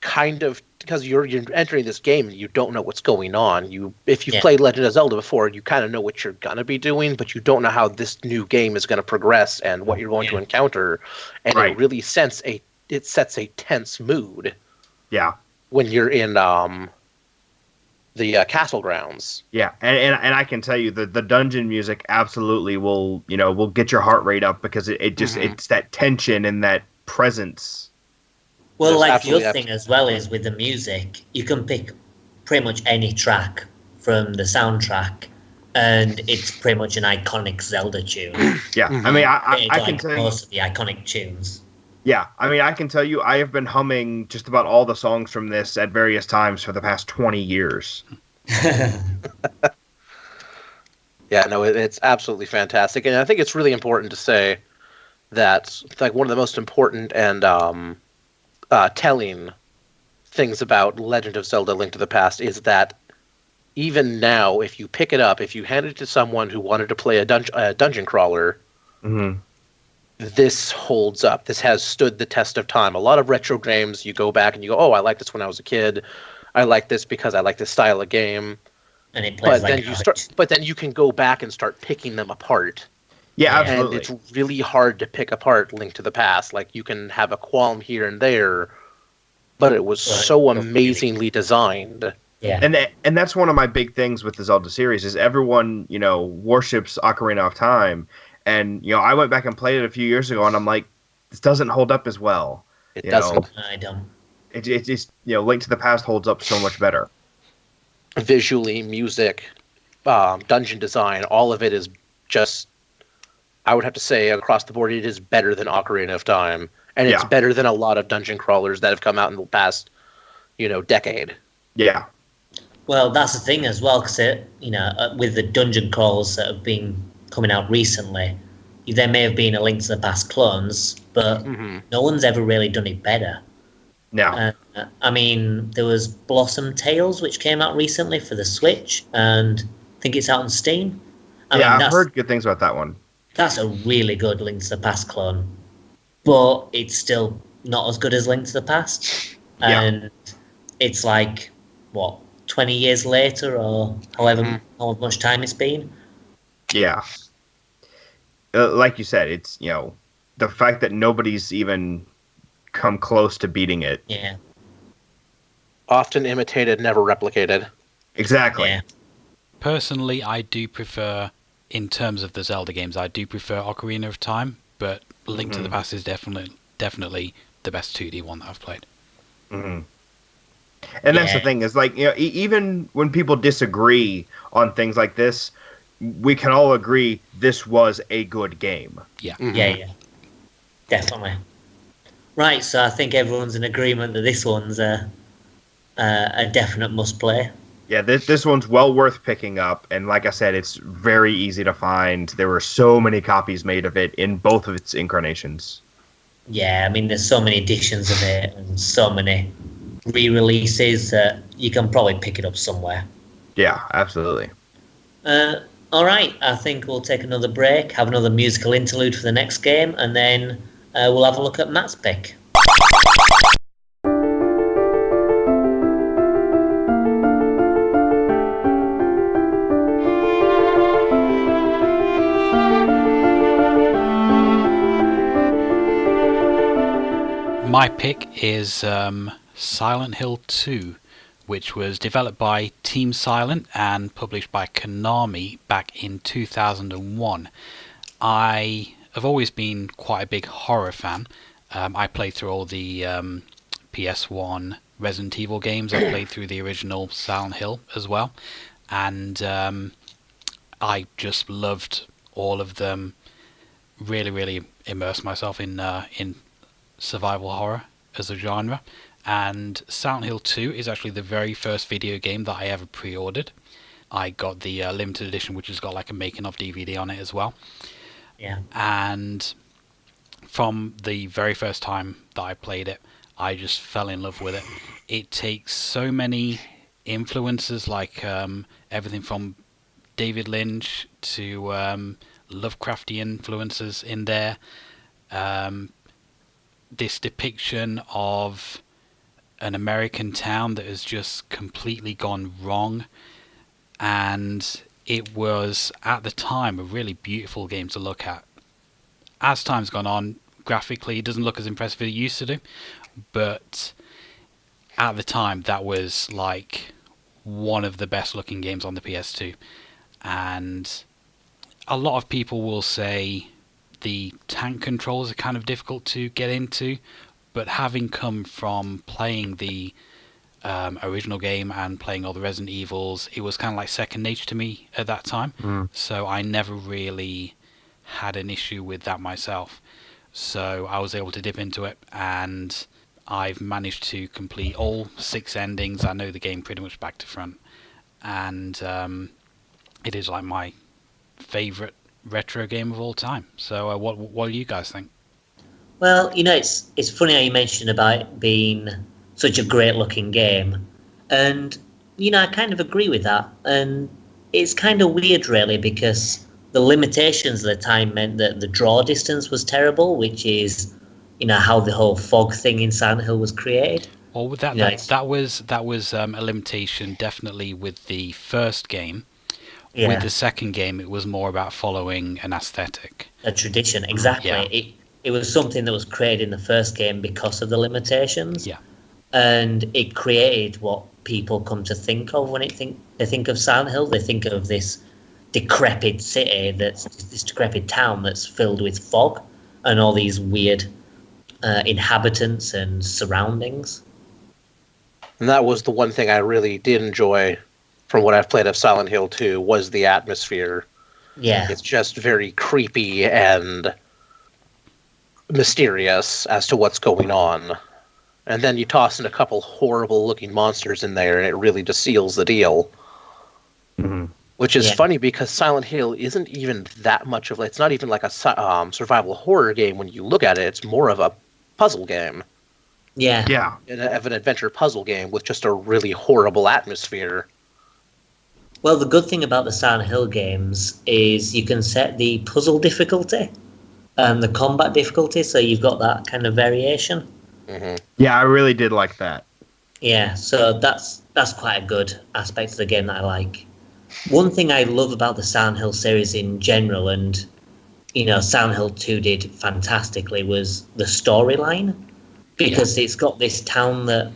[SPEAKER 4] kind of, because you're entering this game and you don't know what's going on. If you've played Legend of Zelda before, you kind of know what you're gonna be doing, but you don't know how this new game is going to progress and what you're going to encounter. And it really sets a tense mood. Yeah. When you're in the castle grounds.
[SPEAKER 3] Yeah, and I can tell you the dungeon music absolutely will get your heart rate up, because it just it's that tension and that presence.
[SPEAKER 1] Well, like the other thing as well is with the music, you can pick pretty much any track from the soundtrack, and it's pretty much an iconic Zelda tune.
[SPEAKER 3] Yeah, I mean, I can tell you
[SPEAKER 1] most of the iconic tunes.
[SPEAKER 3] Yeah, I mean, I can tell you, I have been humming just about all the songs from this at various times for the past 20 years.
[SPEAKER 4] Yeah, no, it's absolutely fantastic, and I think it's really important to say that one of the most important and telling things about Legend of Zelda: Link to the Past is that even now, if you pick it up, if you hand it to someone who wanted to play a dungeon crawler, this holds up. This has stood the test of time. A lot of retro games, you go back and you go, "Oh, I liked this when I was a kid. I like this because I like this style of game."
[SPEAKER 1] And it plays
[SPEAKER 4] but then you can go back and start picking them apart.
[SPEAKER 3] Yeah, absolutely.
[SPEAKER 4] And it's really hard to pick apart Link to the Past. Like, you can have a qualm here and there, but it was so amazingly designed.
[SPEAKER 1] Yeah.
[SPEAKER 3] And that's one of my big things with the Zelda series is everyone, worships Ocarina of Time. And, I went back and played it a few years ago, and I'm like, this doesn't hold up as well.
[SPEAKER 4] It doesn't.
[SPEAKER 1] I don't.
[SPEAKER 3] It's just, Link to the Past holds up so much better.
[SPEAKER 4] Visually, music, dungeon design, all of it is just, I would have to say, across the board, it is better than Ocarina of Time. And it's better than a lot of dungeon crawlers that have come out in the past, decade.
[SPEAKER 3] Yeah.
[SPEAKER 1] Well, that's the thing as well, because with the dungeon crawls that have been coming out recently, there may have been a Link to the Past clones, but no one's ever really done it better.
[SPEAKER 3] No.
[SPEAKER 1] I mean, there was Blossom Tales, which came out recently for the Switch, and I think it's out on Steam.
[SPEAKER 3] I've heard good things about that one.
[SPEAKER 1] That's a really good Link to the Past clone, but it's still not as good as Link to the Past. And it's like, 20 years later, or however much time it's been.
[SPEAKER 3] Yeah. Like you said, it's, the fact that nobody's even come close to beating it.
[SPEAKER 1] Yeah.
[SPEAKER 4] Often imitated, never replicated.
[SPEAKER 3] Exactly.
[SPEAKER 1] Yeah.
[SPEAKER 2] Personally, I do prefer, in terms of the Zelda games, I do prefer Ocarina of Time, but Link to the Past is definitely the best 2D one that I've played.
[SPEAKER 3] Mm-hmm. And that's the thing, is like, even when people disagree on things like this, we can all agree this was a good game.
[SPEAKER 2] Yeah.
[SPEAKER 1] Mm-hmm. Yeah. Definitely. Right, so I think everyone's in agreement that this one's a definite must-play.
[SPEAKER 3] Yeah, this one's well worth picking up, and like I said, it's very easy to find. There were so many copies made of it in both of its incarnations.
[SPEAKER 1] Yeah, I mean, there's so many editions of it, and so many re-releases that you can probably pick it up somewhere.
[SPEAKER 3] Yeah, absolutely.
[SPEAKER 1] All right, I think we'll take another break, have another musical interlude for the next game, and then we'll have a look at Matt's pick.
[SPEAKER 2] My pick is Silent Hill 2, which was developed by Team Silent and published by Konami back in 2001. I have always been quite a big horror fan. I played through all the PS1 Resident Evil games. I played through the original Silent Hill as well. And I just loved all of them. Really, really immersed myself in survival horror as a genre. And Silent Hill 2 is actually the very first video game that I ever pre-ordered. I got the limited edition, which has got like a making of DVD on it as well.
[SPEAKER 1] Yeah.
[SPEAKER 2] And from the very first time that I played it, I just fell in love with it. It takes so many influences, like everything from David Lynch to Lovecraftian influences in there. This depiction of an American town that has just completely gone wrong, and it was at the time a really beautiful game to look at. As time's gone on, graphically it doesn't look as impressive as it used to do, but at the time that was like one of the best looking games on the PS2. And a lot of people will say the tank controls are kind of difficult to get into, but having come from playing the original game and playing all the Resident Evils, it was kind of like second nature to me at that time. So I never really had an issue with that myself. So I was able to dip into it, and I've managed to complete all 6 endings. I know the game pretty much back to front, and it is like my favorite retro game of all time. So what do you guys think?
[SPEAKER 1] Well, it's funny how you mentioned about it being such a great looking game, and I kind of agree with that. And it's kind of weird, really, because the limitations at the time meant that the draw distance was terrible, which is how the whole fog thing in Silent Hill was created.
[SPEAKER 2] Well, with that was a limitation definitely with the first game. Yeah. With the second game, it was more about following an aesthetic,
[SPEAKER 1] a tradition. Exactly. Yeah. It was something that was created in the first game because of the limitations.
[SPEAKER 2] Yeah.
[SPEAKER 1] And it created what people come to think of when they think of Silent Hill. They think of this decrepit city, this decrepit town that's filled with fog and all these weird inhabitants and surroundings.
[SPEAKER 4] And that was the one thing I really did enjoy from what I've played of Silent Hill 2 was the atmosphere.
[SPEAKER 1] Yeah.
[SPEAKER 4] It's just very creepy and mysterious as to what's going on. and then you toss in a couple horrible-looking monsters in there, and it really just seals the deal.
[SPEAKER 3] Mm-hmm.
[SPEAKER 4] Which is funny because Silent Hill isn't even that much of... It's not even like a survival horror game when you look at it. It's more of a puzzle game.
[SPEAKER 1] Yeah.
[SPEAKER 3] Yeah.
[SPEAKER 4] Of an adventure puzzle game with just a really horrible atmosphere.
[SPEAKER 1] Well, the good thing about the Silent Hill games is you can set the puzzle difficulty and the combat difficulty, so you've got that kind of variation.
[SPEAKER 4] Mm-hmm.
[SPEAKER 3] Yeah, I really did like that.
[SPEAKER 1] Yeah, so that's quite a good aspect of the game that I like. One thing I love about the Silent Hill series in general, and Silent Hill 2 did fantastically, was the storyline, because it's got this town that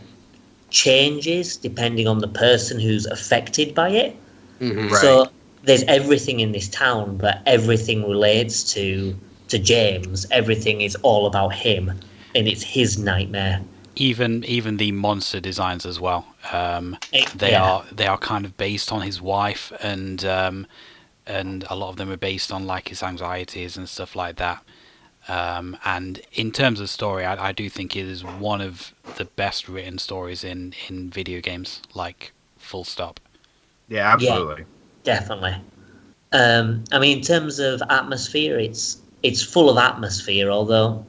[SPEAKER 1] changes depending on the person who's affected by it.
[SPEAKER 4] Mm-hmm.
[SPEAKER 3] Right.
[SPEAKER 1] So there's everything in this town, but everything relates to James. Everything is all about him, and it's his nightmare.
[SPEAKER 2] Even the monster designs as well. They are kind of based on his wife, and a lot of them are based on like his anxieties and stuff like that. And in terms of story, I do think it is one of the best written stories in video games. Like, full stop.
[SPEAKER 3] Yeah, absolutely.
[SPEAKER 1] Yeah, definitely. I mean, in terms of atmosphere, it's full of atmosphere, although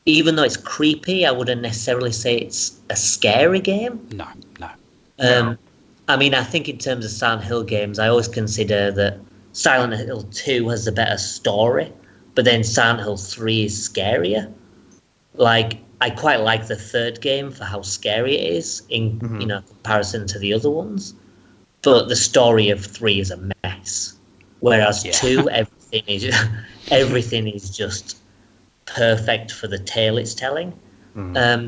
[SPEAKER 1] even though it's creepy, I wouldn't necessarily say it's a scary game.
[SPEAKER 2] No.
[SPEAKER 1] I mean, I think in terms of Silent Hill games, I always consider that Silent Hill 2 has a better story, but then Silent Hill 3 is scarier. Like, I quite like the third game for how scary it is in comparison to the other ones. But the story of 3 is a mess. Whereas 2, everything is just perfect for the tale it's telling.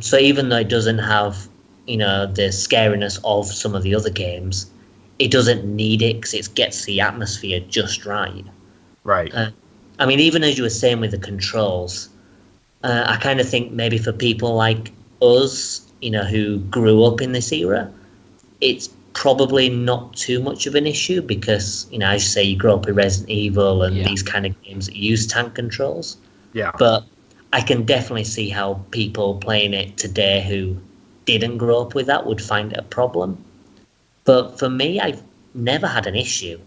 [SPEAKER 1] So even though it doesn't have the scariness of some of the other games, it doesn't need it because it gets the atmosphere just right.
[SPEAKER 3] Right.
[SPEAKER 1] I mean, even as you were saying with the controls, I kind of think maybe for people like us, who grew up in this era, it's probably not too much of an issue because, as you say, you grew up with Resident Evil and these kind of games that use tank controls.
[SPEAKER 3] Yeah.
[SPEAKER 1] But I can definitely see how people playing it today who didn't grow up with that would find it a problem. But for me, I've never had an issue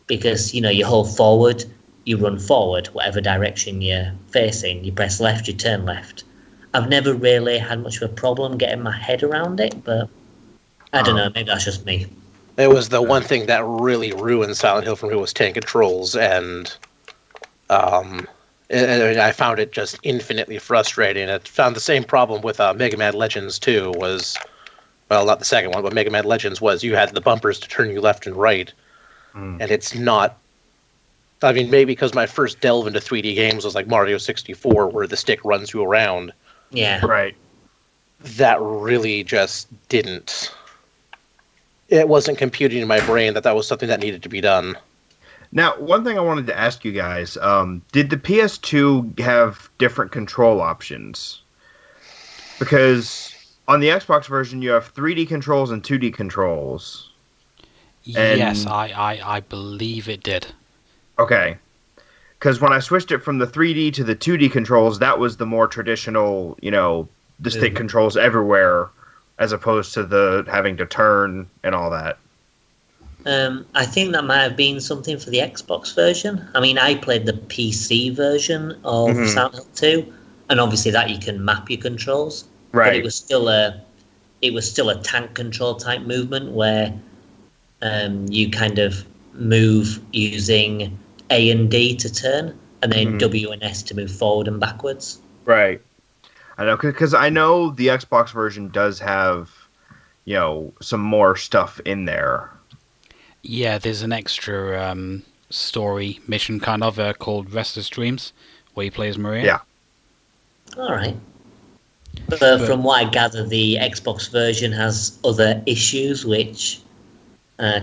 [SPEAKER 1] because, you hold forward, you run forward, whatever direction you're facing, you press left, you turn left. I've never really had much of a problem getting my head around it, but I don't know, maybe that's just me.
[SPEAKER 4] It was the one thing that really ruined Silent Hill for me was tank controls, and I found it just infinitely frustrating. I found the same problem with Mega Man Legends 2 was, well, not the second one, but Mega Man Legends was you had the bumpers to turn you left and right, and it's not... I mean, maybe because my first delve into 3D games was like Mario 64, where the stick runs you around.
[SPEAKER 1] Yeah.
[SPEAKER 3] Right.
[SPEAKER 4] That really just didn't... It wasn't computing in my brain that was something that needed to be done.
[SPEAKER 3] Now, one thing I wanted to ask you guys, did the PS2 have different control options? Because on the Xbox version, you have 3D controls and 2D controls.
[SPEAKER 2] Yes, I believe it did.
[SPEAKER 3] Okay. Because when I switched it from the 3D to the 2D controls, that was the more traditional, the stick controls everywhere, as opposed to the having to turn and all that.
[SPEAKER 1] I think that might have been something for the Xbox version. I mean, I played the PC version of Silent Hill 2, and obviously that you can map your controls.
[SPEAKER 3] Right.
[SPEAKER 1] But it was still a tank control type movement where you kind of move using A and D to turn, and then W and S to move forward and backwards.
[SPEAKER 3] Right. I know, because I know the Xbox version does have, some more stuff in there.
[SPEAKER 2] Yeah, there's an extra story mission kind of called Restless Dreams, where you play as Maria.
[SPEAKER 3] Yeah.
[SPEAKER 1] All right. But from what I gather, the Xbox version has other issues which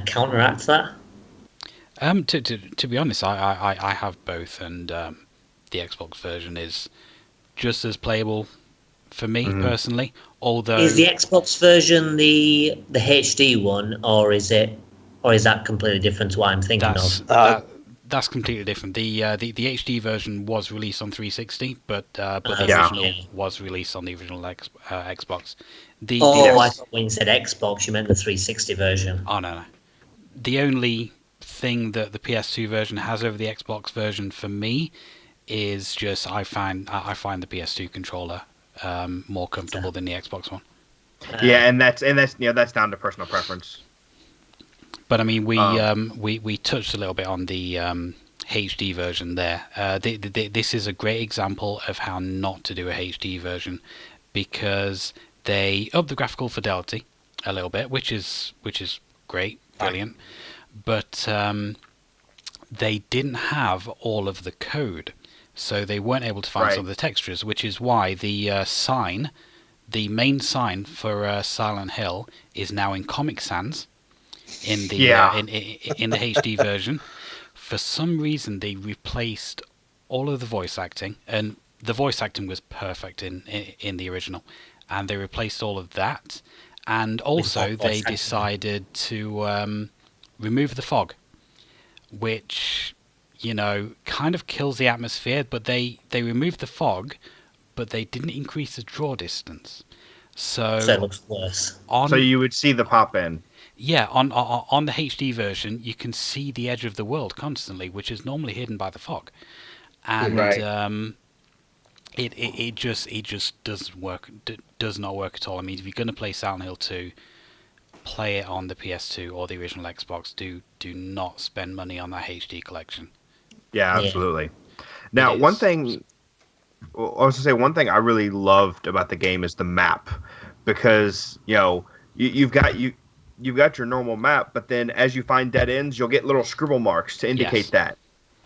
[SPEAKER 1] counteract that.
[SPEAKER 2] To be honest, I have both, and the Xbox version is just as playable for me personally. Although,
[SPEAKER 1] is the Xbox version the HD one, or is that completely different to what I'm thinking of?
[SPEAKER 2] That's completely different. The HD version was released on 360, but the
[SPEAKER 1] Yeah.
[SPEAKER 2] original was released on the original Xbox.
[SPEAKER 1] I thought when you said Xbox, you meant the 360 version.
[SPEAKER 2] Oh no. The only thing that the PS2 version has over the Xbox version for me is just I find the PS2 controller more comfortable than the Xbox one.
[SPEAKER 3] And that's down to personal preference.
[SPEAKER 2] But I mean, we touched a little bit on the HD version there. This is a great example of how not to do a HD version, because they up the graphical fidelity a little bit, which is great, brilliant. But they didn't have all of the code, so they weren't able to find some of the textures, which is why the main sign for Silent Hill is now in Comic Sans in the in the HD version. For some reason, they replaced all of the voice acting, and the voice acting was perfect in the original, and they replaced all of that, and also they decided to remove the fog, which kind of kills the atmosphere. But they removed the fog, but they didn't increase the draw distance, so
[SPEAKER 1] it looks worse.
[SPEAKER 3] So you would see the pop in.
[SPEAKER 2] Yeah, on the HD version, you can see the edge of the world constantly, which is normally hidden by the fog, and it just doesn't work. Does not work at all. I mean, if you're going to play Silent Hill 2, play it on the PS2 or the original Xbox. Do not spend money on that HD collection.
[SPEAKER 3] Yeah, absolutely. Now, one thing I really loved about the game is the map, because you've got your normal map, but then as you find dead ends, you'll get little scribble marks to indicate that.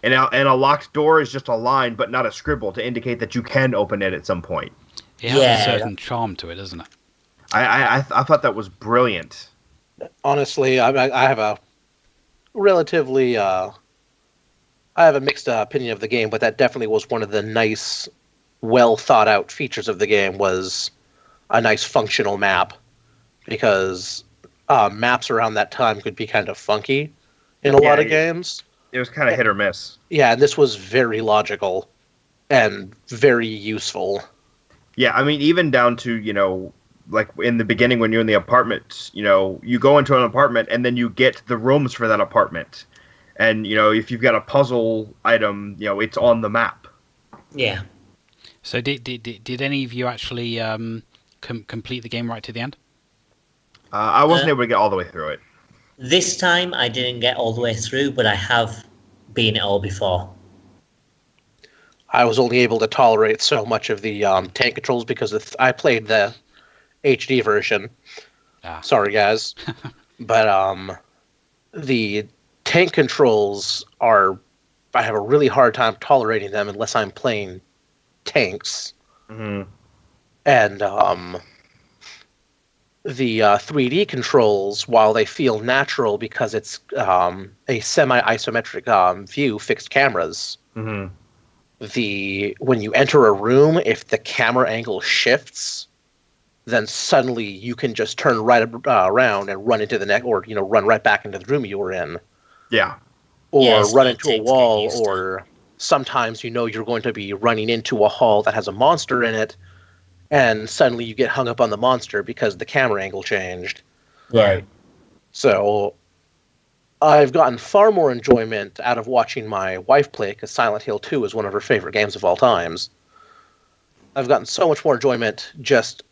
[SPEAKER 3] And a locked door is just a line, but not a scribble, to indicate that you can open it at some point.
[SPEAKER 2] It has a certain charm to it, doesn't it?
[SPEAKER 3] I thought that was brilliant.
[SPEAKER 4] Honestly, I have a relatively I have a mixed opinion of the game, but that definitely was one of the nice, well thought out features of the game, was a nice functional map, because maps around that time could be kind of funky in a lot of games.
[SPEAKER 3] It was kind of hit or miss. Yeah,
[SPEAKER 4] and this was very logical and very useful.
[SPEAKER 3] Yeah, I mean, even down to, like in the beginning when you're in the apartment, you go into an apartment and then you get the rooms for that apartment. And, if you've got a puzzle item, it's on the map.
[SPEAKER 1] Yeah.
[SPEAKER 2] So did any of you actually complete the game right to the end?
[SPEAKER 3] I wasn't able to get all the way through it.
[SPEAKER 1] This time I didn't get all the way through, but I have been it all before.
[SPEAKER 4] I was only able to tolerate so much of the tank controls because I played the HD version. Sorry, guys. But the tank controls I have a really hard time tolerating them unless I'm playing tanks.
[SPEAKER 3] Mm-hmm.
[SPEAKER 4] And the 3D controls, while they feel natural because it's a semi-isometric view, fixed cameras,
[SPEAKER 3] mm-hmm.
[SPEAKER 4] When you enter a room, if the camera angle shifts, then suddenly you can just turn right around and run into the next, or run right back into the room you were in.
[SPEAKER 3] Yeah.
[SPEAKER 4] Or run into a wall, or sometimes you're going to be running into a hall that has a monster in it, and suddenly you get hung up on the monster because the camera angle changed.
[SPEAKER 1] Right.
[SPEAKER 4] So I've gotten far more enjoyment out of watching my wife play, because Silent Hill 2 is one of her favorite games of all times. I've gotten so much more enjoyment just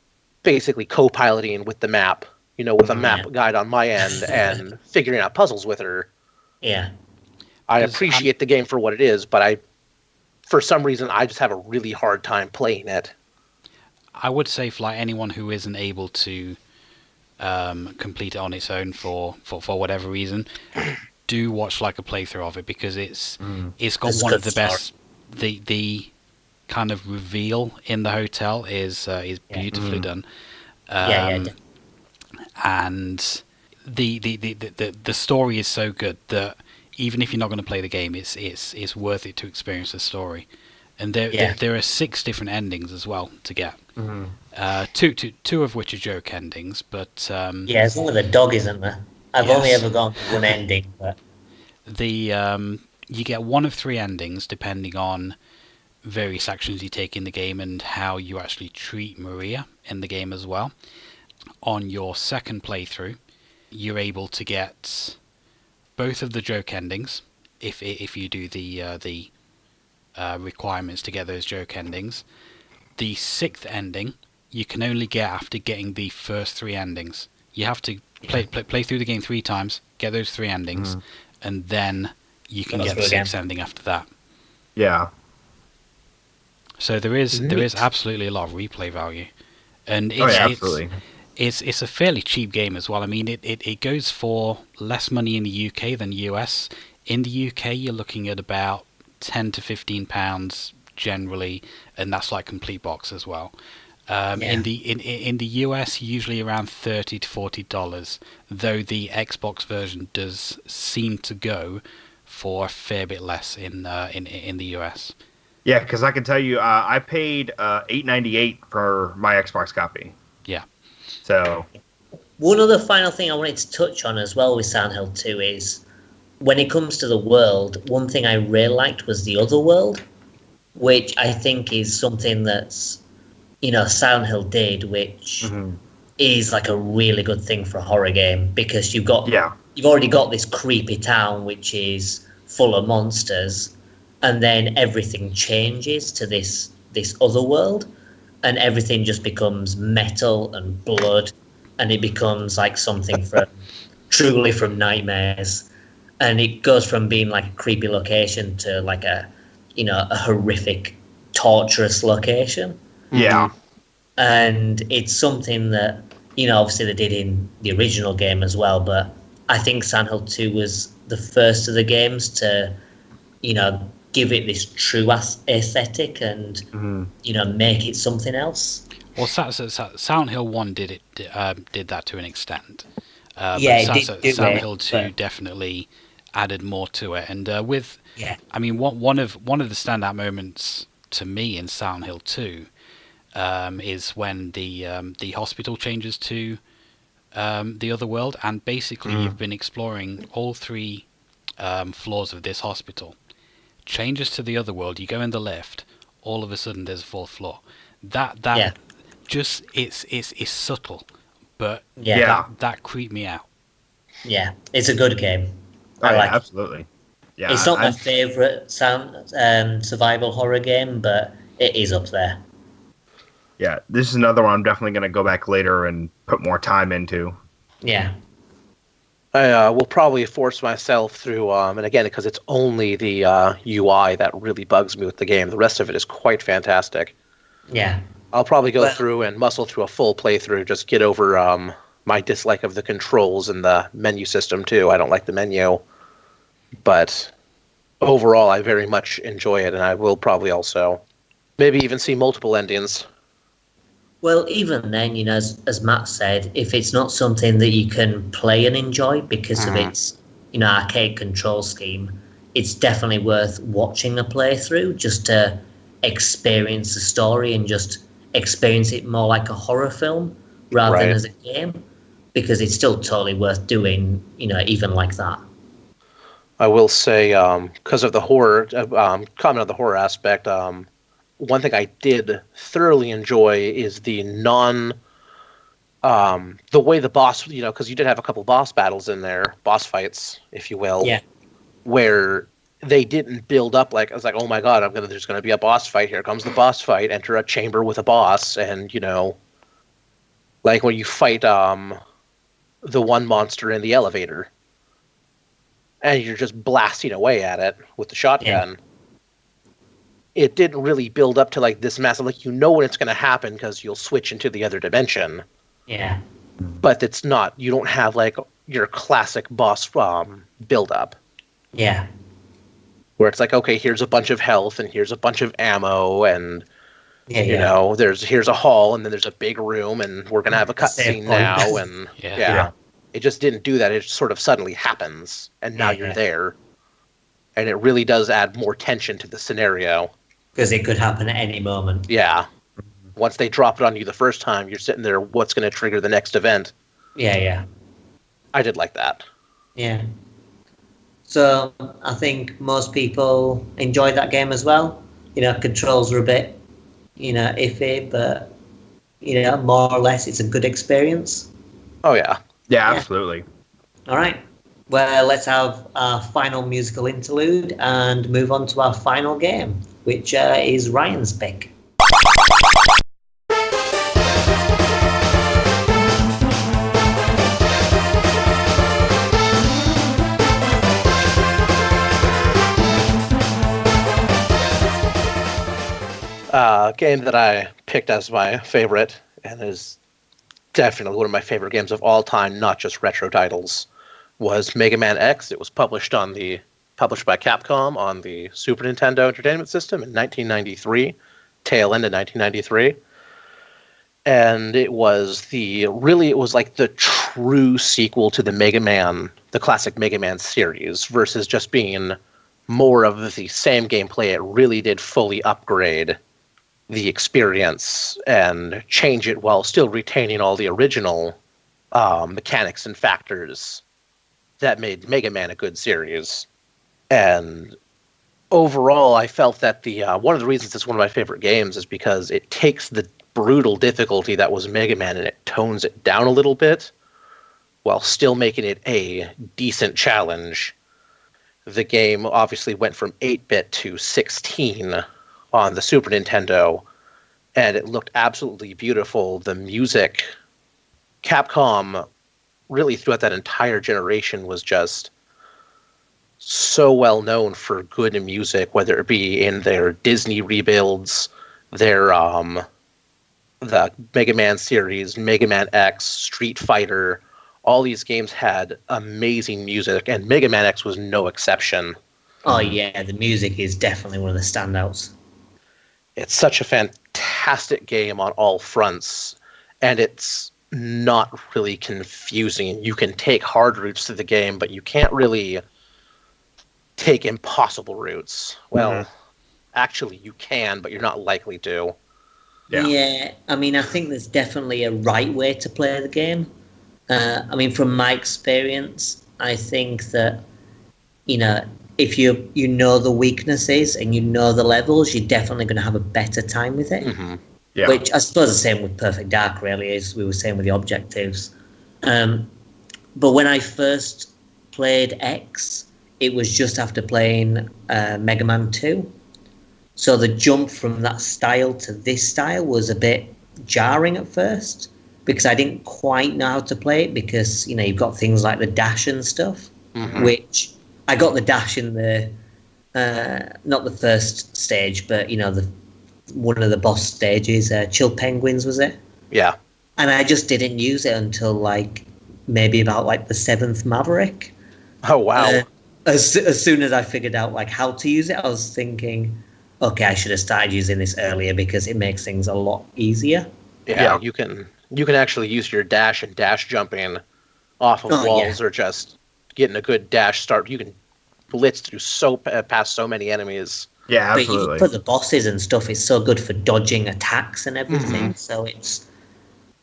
[SPEAKER 4] basically co-piloting with the map, with a map guide on my end and figuring out puzzles with her.
[SPEAKER 1] Yeah.
[SPEAKER 4] I appreciate the game for what it is, but for some reason, I just have a really hard time playing it.
[SPEAKER 2] I would say for anyone who isn't able to complete it on its own for whatever reason, do watch a playthrough of it, because it's got one of the best. The kind of reveal in the hotel is beautifully done. And the story is so good that even if you're not going to play the game, it's worth it to experience the story. And there are 6 different endings as well to get.
[SPEAKER 1] Mm-hmm.
[SPEAKER 2] Two of which are joke endings, but
[SPEAKER 1] there's one with a dog, isn't there? I've only ever gone to one ending, but
[SPEAKER 2] the you get one of three endings depending on various actions you take in the game and how you actually treat Maria in the game as well. On your second playthrough, you're able to get both of the joke endings if you do the requirements to get those joke endings. The sixth ending you can only get after getting the first three endings. You have to play through the game 3 times, get those 3 endings, and then you can get the 6th ending after that.
[SPEAKER 3] Yeah.
[SPEAKER 2] So there is absolutely a lot of replay value, and
[SPEAKER 3] absolutely.
[SPEAKER 2] It's a fairly cheap game as well. I mean, it goes for less money in the UK than US. In the UK, you're looking at about £10 to £15 generally, and that's like complete box as well. In the US, usually around $30 to $40, though the Xbox version does seem to go for a fair bit less in the US.
[SPEAKER 3] Yeah, because I can tell you, I paid $8.98 for my Xbox copy.
[SPEAKER 2] Yeah.
[SPEAKER 3] So.
[SPEAKER 1] One other final thing I wanted to touch on as well with Silent Hill 2 is when it comes to the world, one thing I really liked was the other world, which I think is something that's, Silent Hill did, which is like a really good thing for a horror game, because you've already got this creepy town which is full of monsters, and then everything changes to this other world, and everything just becomes metal and blood, and it becomes like something truly from nightmares, and it goes from being like a creepy location to like a horrific, torturous location.
[SPEAKER 3] Yeah.
[SPEAKER 1] And it's something that, obviously they did in the original game as well, but I think Silent Hill 2 was the first of the games to, give it this true aesthetic and, make it something else.
[SPEAKER 2] Well, Silent Hill 1 did that to an extent.
[SPEAKER 1] Silent
[SPEAKER 2] Hill 2 definitely added more to it. And I mean, one of the standout moments to me in Silent Hill 2 is when the hospital changes to the other world, and basically you've been exploring all 3 floors of this hospital. Changes to the other world, you go in the lift, all of a sudden there's a 4th floor. That just it's subtle, but that creeped me out.
[SPEAKER 1] Yeah, it's a good game. I like
[SPEAKER 3] absolutely. Yeah,
[SPEAKER 1] it's not my favourite survival horror game, but it is up there.
[SPEAKER 3] Yeah, this is another one I'm definitely going to go back later and put more time into.
[SPEAKER 1] Yeah.
[SPEAKER 4] I will probably force myself through, and again, because it's only the UI that really bugs me with the game. The rest of it is quite fantastic.
[SPEAKER 1] Yeah.
[SPEAKER 4] I'll probably go through and muscle through a full playthrough, just get over my dislike of the controls and the menu system, too. I don't like the menu. But overall, I very much enjoy it, and I will probably also maybe even see multiple endings.
[SPEAKER 1] Well, even then, as Matt said, if it's not something that you can play and enjoy because of its, arcade control scheme, it's definitely worth watching a playthrough just to experience the story and just experience it more like a horror film rather than as a game, because it's still totally worth doing, even like that.
[SPEAKER 4] I will say, because of the horror, comment on the horror aspect, one thing I did thoroughly enjoy is the the way the boss, because you did have a couple boss battles in there, boss fights, if you will, where they didn't build up like, I was like, oh my god, there's going to be a boss fight, here comes the boss fight, enter a chamber with a boss, and, like when you fight the one monster in the elevator, and you're just blasting away at it with the shotgun. Yeah. It didn't really build up to like this massive, like when it's going to happen because you'll switch into the other dimension.
[SPEAKER 1] Yeah.
[SPEAKER 4] But it's not. You don't have like your classic boss build up.
[SPEAKER 1] Yeah.
[SPEAKER 4] Where it's like, okay, here's a bunch of health and here's a bunch of ammo and here's a hall and then there's a big room and we're gonna have a cutscene now and yeah. It just didn't do that. It just sort of suddenly happens and now you're there, and it really does add more tension to the scenario.
[SPEAKER 1] Because it could happen at any moment.
[SPEAKER 4] Yeah. Once they drop it on you the first time, you're sitting there, what's going to trigger the next event?
[SPEAKER 1] Yeah.
[SPEAKER 4] I did like that.
[SPEAKER 1] Yeah. So I think most people enjoyed that game as well. Controls are a bit, iffy, but more or less it's a good experience.
[SPEAKER 4] Oh yeah.
[SPEAKER 3] Yeah,
[SPEAKER 1] Yeah.
[SPEAKER 3] absolutely.
[SPEAKER 1] All right. Well, let's have our final musical interlude and move on to our final game, which is Ryan's pick.
[SPEAKER 4] Game that I picked as my favorite, and is definitely one of my favorite games of all time, not just retro titles, was Mega Man X. It was published by Capcom on the Super Nintendo Entertainment System in 1993, tail end of 1993. And it was like the true sequel to the classic Mega Man series, versus just being more of the same gameplay. It really did fully upgrade the experience and change it while still retaining all the original mechanics and factors that made Mega Man a good series. And overall, I felt that one of the reasons it's one of my favorite games is because it takes the brutal difficulty that was Mega Man and it tones it down a little bit while still making it a decent challenge. The game obviously went from 8-bit to 16 on the Super Nintendo, and it looked absolutely beautiful. The music, Capcom really throughout that entire generation was just so well known for good music, whether it be in their Disney rebuilds, their the Mega Man series, Mega Man X, Street Fighter. All these games had amazing music, and Mega Man X was no exception.
[SPEAKER 1] Oh yeah, the music is definitely one of the standouts.
[SPEAKER 4] It's such a fantastic game on all fronts, and it's not really confusing. You can take hard routes to the game, but you can't really take impossible routes. Well, actually you can, but you're not likely to.
[SPEAKER 1] Yeah, I mean, I think there's definitely a right way to play the game. I mean, from my experience, I think that, if you know the weaknesses and you know the levels, you're definitely going to have a better time with it.
[SPEAKER 4] Mm-hmm.
[SPEAKER 3] Yeah.
[SPEAKER 1] Which I suppose the same with Perfect Dark, really, as we were saying with the objectives. But when I first played X, it was just after playing Mega Man 2. So the jump from that style to this style was a bit jarring at first, because I didn't quite know how to play it, because, you've got things like the dash and stuff, which I got the dash in the, not the first stage, but, one of the boss stages, Chill Penguins, was it?
[SPEAKER 4] Yeah.
[SPEAKER 1] And I just didn't use it until, maybe about, the 7th Maverick.
[SPEAKER 4] Oh, wow.
[SPEAKER 1] As soon as I figured out, how to use it, I was thinking, okay, I should have started using this earlier because it makes things a lot easier.
[SPEAKER 4] Yeah. You can actually use your dash and dash jumping off of walls, or just getting a good dash start. You can blitz through past so many enemies.
[SPEAKER 3] Yeah, absolutely.
[SPEAKER 1] But for the bosses and stuff, it's so good for dodging attacks and everything. So it's,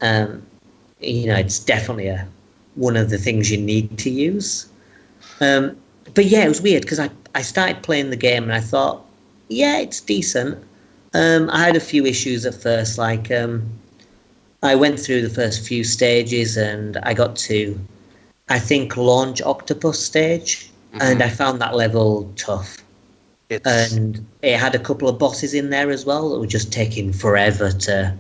[SPEAKER 1] it's definitely one of the things you need to use. But yeah, it was weird because I started playing the game and I thought, yeah, it's decent. I had a few issues at first, I went through the first few stages and I got to, I think, Launch Octopus stage, and I found that level tough. And it had a couple of bosses in there as well that were just taking forever to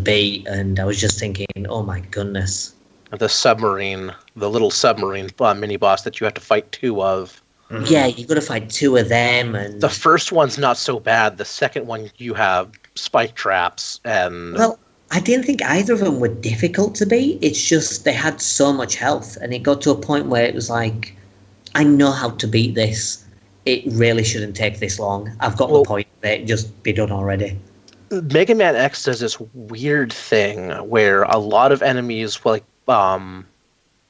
[SPEAKER 1] beat, and I was just thinking, oh my goodness.
[SPEAKER 4] The little submarine mini boss that you have to fight 2 of.
[SPEAKER 1] Yeah, you've got to fight 2 of them, and
[SPEAKER 4] the first one's not so bad. The second one, you have spike traps, and
[SPEAKER 1] well, I didn't think either of them were difficult to beat. It's just they had so much health, and it got to a point where it was like, I know how to beat this. It really shouldn't take this long. I've got the point of it. Just be done already.
[SPEAKER 4] Mega Man X does this weird thing where a lot of enemies,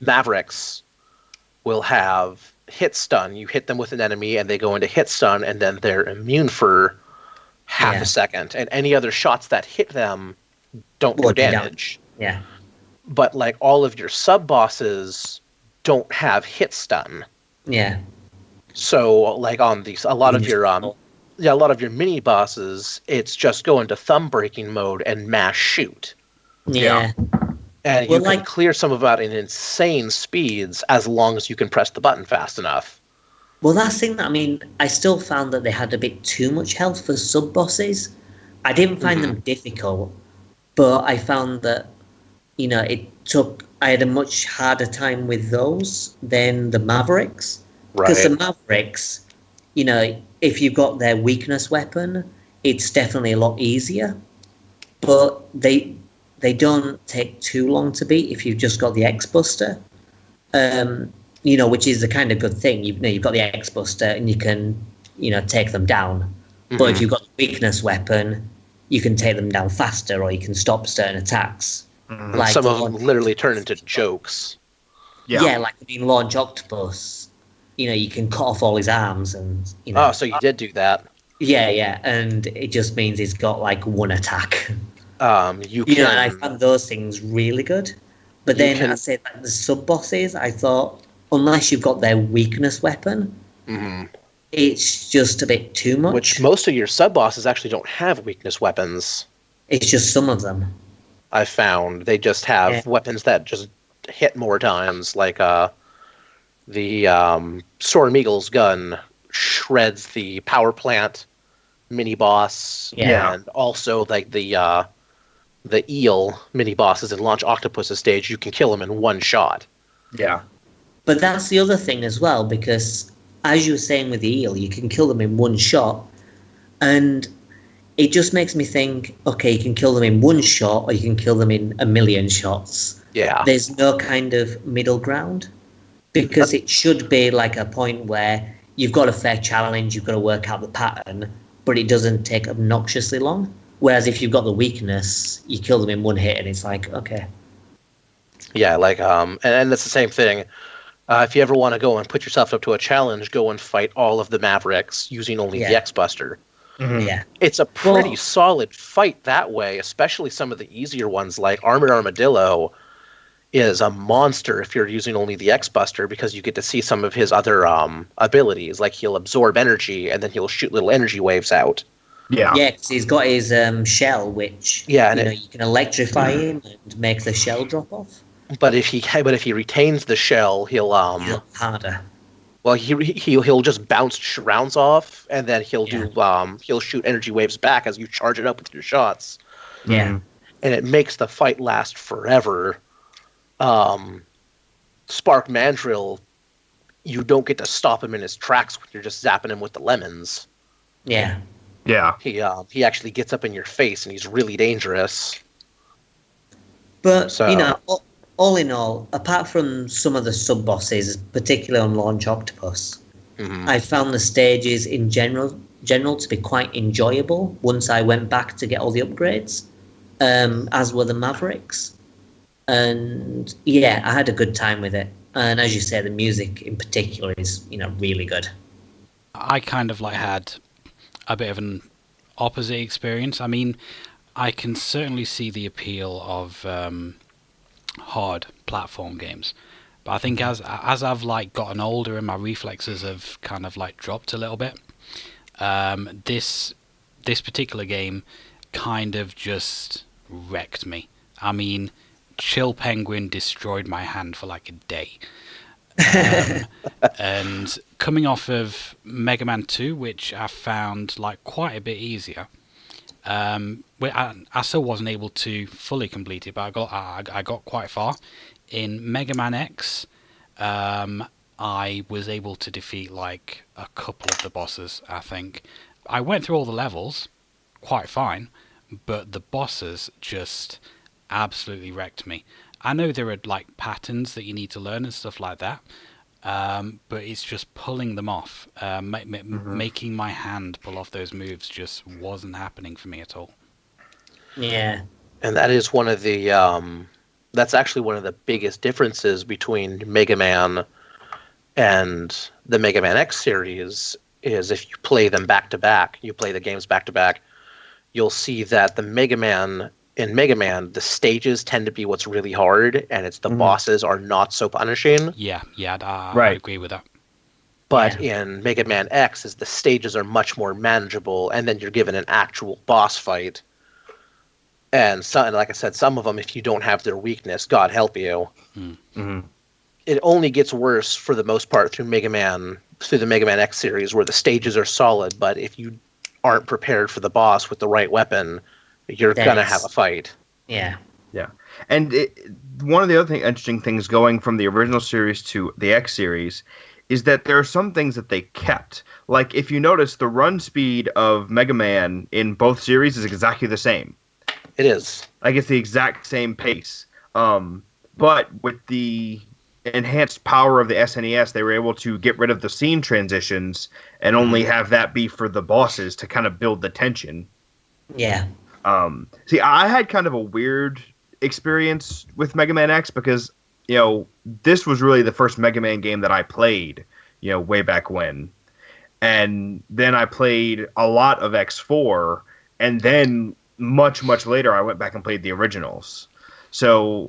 [SPEAKER 4] Mavericks, will have hit stun. You hit them with an enemy and they go into hit stun, and then they're immune for half a second. And any other shots that hit them don't do damage.
[SPEAKER 1] Yeah.
[SPEAKER 4] But all of your sub bosses don't have hit stun.
[SPEAKER 1] Yeah.
[SPEAKER 4] So, like on these, a lot of your mini bosses, it's just go into thumb breaking mode and mash shoot,
[SPEAKER 1] Yeah.
[SPEAKER 4] and
[SPEAKER 1] Well,
[SPEAKER 4] you can clear some of that in insane speeds as long as you can press the button fast enough.
[SPEAKER 1] Well, that's the thing that, I mean, I still found that they had a bit too much health for sub-bosses. I didn't find them difficult, but I found that, I had a much harder time with those than the Mavericks. Because the Mavericks, if you got their weakness weapon, it's definitely a lot easier. But they don't take too long to beat if you've just got the X-Buster. Which is a kind of good thing. You've got the X-Buster and you can, take them down. But if you've got the weakness weapon, you can take them down faster or you can stop certain attacks.
[SPEAKER 4] Like some of them literally turn into jokes.
[SPEAKER 1] Yeah, like Launch Octopus. You can cut off all his arms and,
[SPEAKER 4] Oh, so you did do that.
[SPEAKER 1] Yeah, and it just means he's got, one attack.
[SPEAKER 4] And
[SPEAKER 1] I found those things really good. But then I said, the sub-bosses, I thought, unless you've got their weakness weapon, it's just a bit too much.
[SPEAKER 4] Which most of your sub-bosses actually don't have weakness weapons.
[SPEAKER 1] It's just some of them.
[SPEAKER 4] I found they just have weapons that just hit more times, like the Storm Eagle's gun shreds the power plant mini boss, and also like the eel mini bosses in Launch Octopus's stage. You can kill them in one shot.
[SPEAKER 3] Yeah.
[SPEAKER 1] But that's the other thing as well, because as you were saying with the eel, you can kill them in one shot, and it just makes me think, okay, you can kill them in one shot or you can kill them in a million shots.
[SPEAKER 4] Yeah.
[SPEAKER 1] There's no kind of middle ground, because it should be like a point where you've got a fair challenge, you've got to work out the pattern, but it doesn't take obnoxiously long. Whereas if you've got the weakness, you kill them in one hit and it's like, okay.
[SPEAKER 4] Yeah, and that's the same thing. If you ever want to go and put yourself up to a challenge, go and fight all of the Mavericks using only the X-Buster.
[SPEAKER 1] Yeah.
[SPEAKER 4] It's a pretty solid fight that way, especially some of the easier ones, like Armored Armadillo is a monster if you're using only the X-Buster, because you get to see some of his other abilities, like he'll absorb energy and then he'll shoot little energy waves out.
[SPEAKER 1] Yeah, because he's got his shell, which you can electrify him and make the shell drop off.
[SPEAKER 4] But if he retains the shell, he'll
[SPEAKER 1] harder.
[SPEAKER 4] Well, he'll just bounce rounds off, and then he'll shoot energy waves back as you charge it up with your shots.
[SPEAKER 1] Yeah,
[SPEAKER 4] and it makes the fight last forever. Spark Mandrill, you don't get to stop him in his tracks when you're just zapping him with the lemons.
[SPEAKER 1] Yeah.
[SPEAKER 3] Yeah.
[SPEAKER 4] He actually gets up in your face, and he's really dangerous.
[SPEAKER 1] But all in all, apart from some of the sub-bosses, particularly on Launch Octopus, I found the stages in general to be quite enjoyable once I went back to get all the upgrades, as were the Mavericks. And yeah, I had a good time with it. And as you say, the music in particular is, really good.
[SPEAKER 2] I kind of had a bit of an opposite experience. I mean, I can certainly see the appeal of hard platform games, but I think as I've gotten older and my reflexes have kind of dropped a little bit, this particular game kind of just wrecked me. I mean, Chill Penguin destroyed my hand for a day. And coming off of Mega Man 2, which I found quite a bit easier, I still wasn't able to fully complete it, but I got quite far. In Mega Man X, I was able to defeat a couple of the bosses, I think. I went through all the levels quite fine, but the bosses just absolutely wrecked me. I know there are patterns that you need to learn and stuff like that, but it's just pulling them off. Making my hand pull off those moves just wasn't happening for me at all.
[SPEAKER 1] Yeah.
[SPEAKER 4] And that is one of the that's actually one of the biggest differences between Mega Man and the Mega Man X series, is if you play them back to back, you play the games back to back, you'll see that in Mega Man, the stages tend to be what's really hard, and it's the bosses are not so punishing.
[SPEAKER 2] Yeah, I agree with that.
[SPEAKER 4] But in Mega Man X, the stages are much more manageable, and then you're given an actual boss fight. And like I said, some of them, if you don't have their weakness, God help you.
[SPEAKER 3] Mm-hmm.
[SPEAKER 4] It only gets worse for the most part through the Mega Man X series, where the stages are solid, but if you aren't prepared for the boss with the right weapon, you're gonna have a fight.
[SPEAKER 1] Yeah.
[SPEAKER 3] Yeah. And one of the other interesting things going from the original series to the X series is that there are some things that they kept. Like, if you notice, the run speed of Mega Man in both series is exactly the same.
[SPEAKER 4] It is.
[SPEAKER 3] Like, it's the exact same pace. But with the enhanced power of the SNES, they were able to get rid of the scene transitions and only have that be for the bosses to kind of build the tension.
[SPEAKER 1] Yeah.
[SPEAKER 3] See, I had kind of a weird experience with Mega Man X because, this was really the first Mega Man game that I played, way back when. And then I played a lot of X4, and then much, much later I went back and played the originals. So,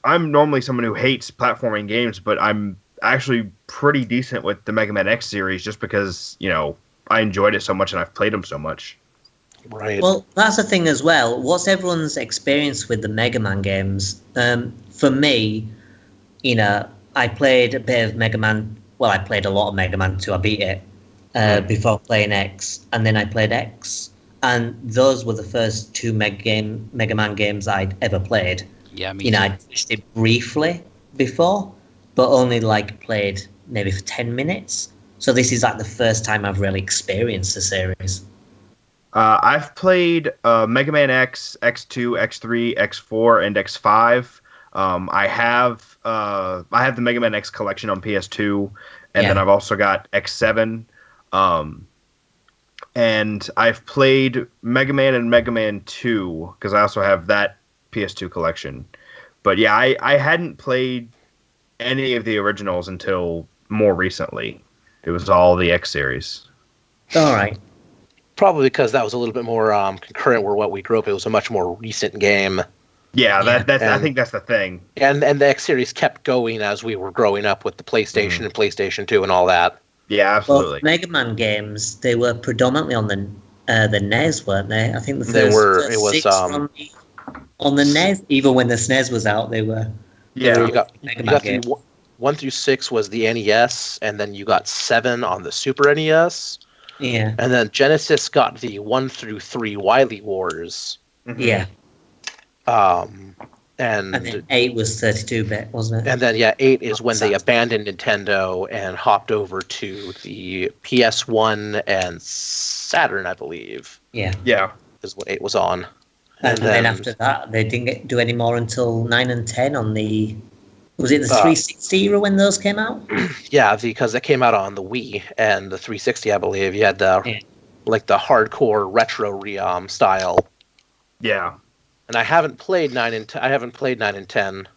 [SPEAKER 3] I'm normally someone who hates platforming games, but I'm actually pretty decent with the Mega Man X series just because, I enjoyed it so much and I've played them so much.
[SPEAKER 4] Right.
[SPEAKER 1] Well, that's the thing as well. What's everyone's experience with the Mega Man games? For me, I played a bit of Mega Man. Well, I played a lot of Mega Man 2. I beat it before playing X, and then I played X. And those were the first two Mega Man games I'd ever played.
[SPEAKER 2] Yeah, me too.
[SPEAKER 1] I'd finished it briefly before, but only played maybe for 10 minutes. So this is the first time I've really experienced the series.
[SPEAKER 3] I've played Mega Man X, X2, X3, X4, and X5. I have the Mega Man X collection on PS2, and then I've also got X7. And I've played Mega Man and Mega Man 2, because I also have that PS2 collection. But yeah, I hadn't played any of the originals until more recently. It was all the X series.
[SPEAKER 1] All right.
[SPEAKER 4] Probably because that was a little bit more concurrent with what we grew up. It was a much more recent game.
[SPEAKER 3] Yeah, I think that's the thing.
[SPEAKER 4] And the X series kept going as we were growing up with the PlayStation and PlayStation 2 and all that.
[SPEAKER 3] Yeah, absolutely.
[SPEAKER 1] Well, Mega Man games, they were predominantly on the NES, weren't they? I think the
[SPEAKER 4] They
[SPEAKER 1] first
[SPEAKER 4] were. It was
[SPEAKER 1] six were on the NES. Even when the SNES was out, they were.
[SPEAKER 4] Yeah, you got
[SPEAKER 1] Mega Man games.
[SPEAKER 4] 1 through 6 was the NES, and then you got 7 on the Super NES.
[SPEAKER 1] Yeah.
[SPEAKER 4] And then Genesis got the 1 through 3 Wily Wars.
[SPEAKER 1] Mm-hmm. Yeah.
[SPEAKER 4] And
[SPEAKER 1] then 8 was 32-bit, wasn't it?
[SPEAKER 4] And then 8 is when they abandoned Nintendo and hopped over to the PS1 and Saturn, I believe.
[SPEAKER 1] Yeah.
[SPEAKER 3] Yeah.
[SPEAKER 4] Is what 8 was on.
[SPEAKER 1] And then after that, they didn't do any more until 9 and 10 on the... Was it the 360 era when those came out?
[SPEAKER 4] Yeah, because they came out on the Wii and the 360, I believe. You had the the hardcore retro style.
[SPEAKER 3] Yeah.
[SPEAKER 4] And I haven't played 9 and 10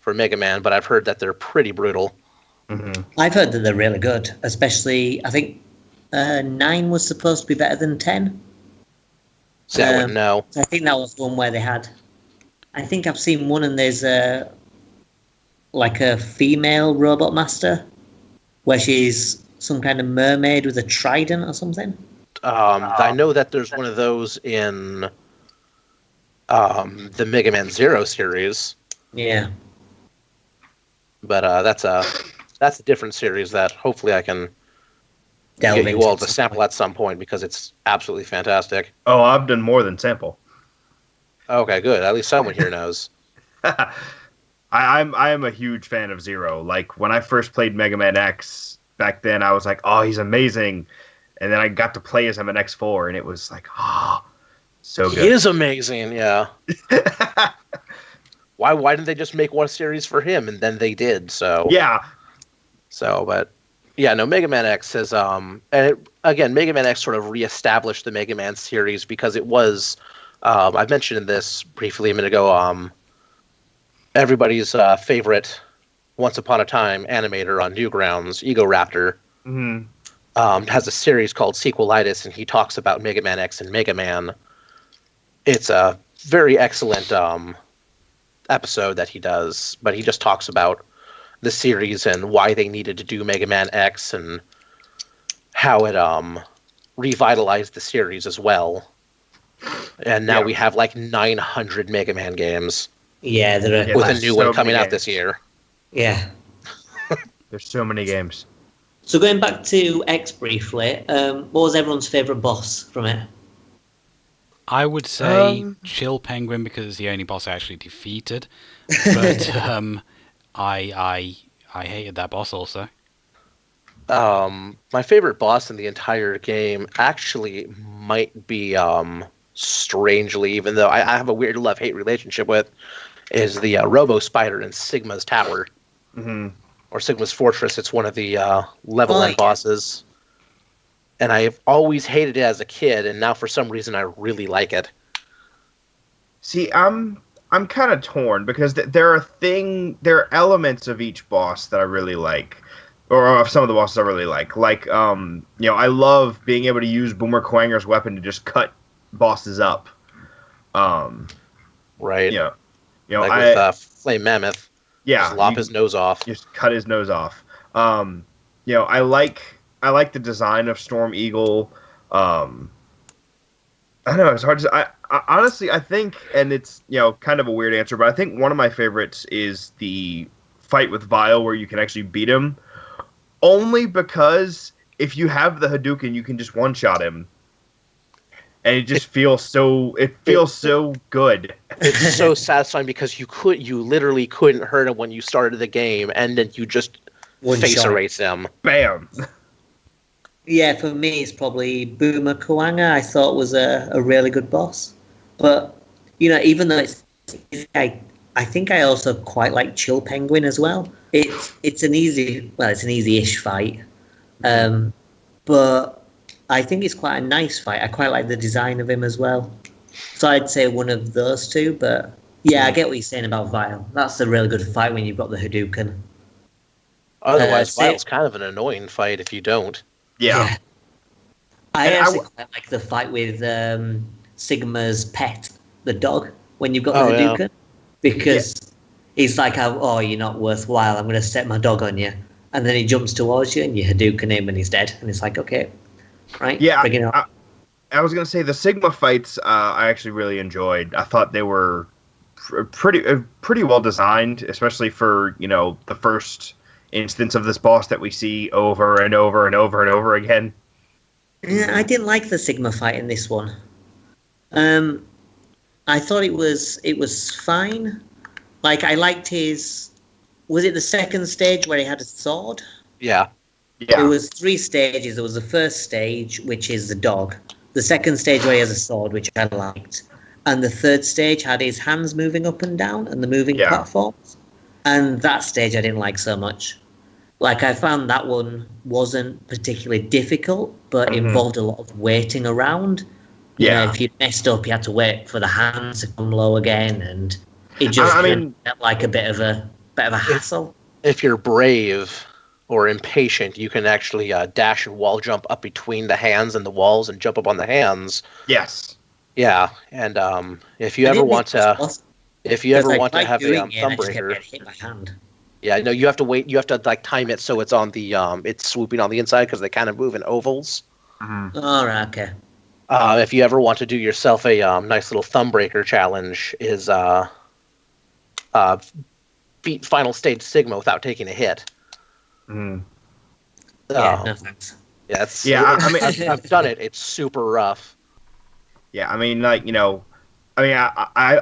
[SPEAKER 4] for Mega Man, but I've heard that they're pretty brutal.
[SPEAKER 3] Mm-hmm.
[SPEAKER 1] I've heard that they're really good, especially I think 9 was supposed to be better than 10.
[SPEAKER 4] So I wouldn't know.
[SPEAKER 1] I think that was one where they had. I think I've seen one, and there's a female robot master, where she's some kind of mermaid with a trident or something.
[SPEAKER 4] I know that there's one of those in the Mega Man Zero series.
[SPEAKER 1] Yeah.
[SPEAKER 4] But that's a different series that hopefully I can
[SPEAKER 1] Delve
[SPEAKER 4] get you all to sample at some point, because it's absolutely fantastic.
[SPEAKER 3] Oh, I've done more than sample.
[SPEAKER 4] Okay, good. At least someone here knows.
[SPEAKER 3] I am a huge fan of Zero. Like, when I first played Mega Man X back then, I was like, oh, he's amazing. And then I got to play as him in X4, and it was like, oh, so good.
[SPEAKER 4] He is amazing, yeah. Why didn't they just make one series for him? And then they did, so...
[SPEAKER 3] Yeah.
[SPEAKER 4] So, but... Yeah, no, Mega Man X has... again, Mega Man X sort of reestablished the Mega Man series, because it was... I mentioned this briefly a minute ago, everybody's favorite Once Upon a Time animator on Newgrounds, Ego Raptor, has a series called Sequelitis, and he talks about Mega Man X and Mega Man. It's a very excellent episode that he does, but he just talks about the series and why they needed to do Mega Man X and how it revitalized the series as well. And now we have like 900 Mega Man games.
[SPEAKER 1] Yeah, there are
[SPEAKER 4] with a new one coming out this year.
[SPEAKER 1] Yeah.
[SPEAKER 5] There's so many games.
[SPEAKER 1] So going back to X briefly, what was everyone's favourite boss from it?
[SPEAKER 2] I would say Chill Penguin because it's the only boss I actually defeated. But I hated that boss also.
[SPEAKER 4] My favorite boss in the entire game actually might be, strangely, even though I have a weird love-hate relationship with, is the Robo Spider in Sigma's Tower.
[SPEAKER 3] Mm-hmm.
[SPEAKER 4] Or Sigma's Fortress. It's one of the level end bosses. And I've always hated it as a kid, and now for some reason I really like it.
[SPEAKER 3] See, I'm kind of torn because there are elements of each boss that I really like, or of some of the bosses I really like. Like, I love being able to use Boomer Kuwanger's weapon to just cut bosses up.
[SPEAKER 4] Right.
[SPEAKER 3] Yeah.
[SPEAKER 4] Like with Flame Mammoth.
[SPEAKER 3] Yeah.
[SPEAKER 4] Just lop his nose off.
[SPEAKER 3] Just cut his nose off. I like the design of Storm Eagle. I don't know. It's hard to. I honestly, I think, and it's kind of a weird answer, but I think one of my favorites is the fight with Vile, where you can actually beat him. Only because if you have the Hadouken, you can just one-shot him, and it just feels so. It feels so good.
[SPEAKER 4] It's so satisfying because you literally couldn't hurt him when you started the game, and then you just face erase him.
[SPEAKER 3] Bam.
[SPEAKER 1] Yeah, for me, it's probably Boomer Kuwanger. I thought was a really good boss, but even though I think I also quite like Chill Penguin as well. It's an easy-ish fight, but I think it's quite a nice fight. I quite like the design of him as well. So I'd say one of those two, but yeah, I get what you're saying about Vile. That's a really good fight when you've got the Hadouken.
[SPEAKER 4] Otherwise, Vile's kind of an annoying fight if you don't.
[SPEAKER 3] Yeah.
[SPEAKER 1] I actually quite like the fight with Sigma's pet, the dog, when you've got the Hadouken. Yeah. Because he's like, you're not worthwhile, I'm going to set my dog on you. And then he jumps towards you and you Hadouken him and he's dead. And it's like, okay, right?
[SPEAKER 3] Yeah, I was going to say the Sigma fights I actually really enjoyed. I thought they were pretty well designed, especially for, the first instance of this boss that we see over and over and over and over again.
[SPEAKER 1] Yeah, I didn't like the Sigma fight in this one. I thought it was fine. Like, I liked his... Was it the second stage where he had a sword?
[SPEAKER 4] Yeah.
[SPEAKER 1] There was 3 stages. There was the first stage, which is the dog. The second stage where he has a sword, which I liked. And the third stage had his hands moving up and down and the moving platforms. And that stage I didn't like so much. Like, I found that one wasn't particularly difficult, but involved a lot of waiting around. If you messed up, you had to wait for the hands to come low again, and it just felt like a bit of a hassle.
[SPEAKER 4] If you're brave or impatient, you can actually dash and wall jump up between the hands and the walls and jump up on the hands.
[SPEAKER 3] Yes.
[SPEAKER 4] Yeah, and if you ever want to have a Thumbbreaker,
[SPEAKER 1] get hit by hand.
[SPEAKER 4] Yeah, no, you have to wait. You have to time it so it's on the it's swooping on the inside because they kind of move in ovals.
[SPEAKER 3] Mm-hmm.
[SPEAKER 1] All right, okay.
[SPEAKER 4] If you ever want to do yourself a nice little Thumbbreaker challenge, is beat Final Stage Sigma without taking a hit.
[SPEAKER 3] Mm.
[SPEAKER 1] No thanks.
[SPEAKER 4] I've done it. It's super rough.
[SPEAKER 3] Yeah, I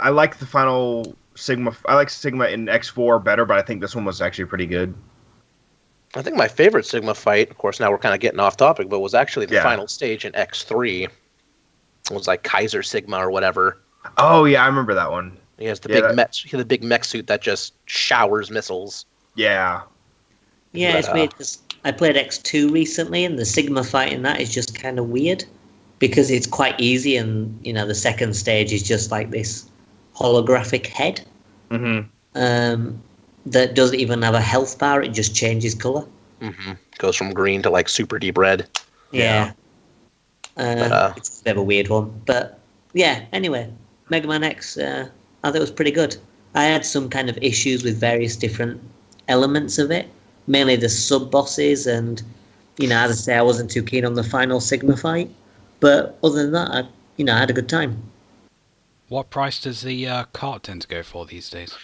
[SPEAKER 3] like the final Sigma. I like Sigma in X4 better, but I think this one was actually pretty good.
[SPEAKER 4] I think my favorite Sigma fight, of course, now we're kind of getting off topic, but was actually the final stage in X3. It was like Kaiser Sigma or whatever.
[SPEAKER 3] Oh yeah, I remember that one.
[SPEAKER 4] He has the big mech suit that just showers missiles.
[SPEAKER 3] Yeah.
[SPEAKER 1] Yeah, it's weird because I played X2 recently, and the Sigma fight in that is just kind of weird because it's quite easy, and the second stage is just like this holographic head that doesn't even have a health bar; it just changes color.
[SPEAKER 4] Mm-hmm. Goes from green to like super deep red.
[SPEAKER 1] Yeah. It's a bit of a weird one, but yeah. Anyway, Mega Man X, I thought it was pretty good. I had some kind of issues with various different elements of it, mainly the sub-bosses, and, as I say, I wasn't too keen on the final Sigma fight. But other than that, I had a good time.
[SPEAKER 2] What price does the cart tend to go for these days?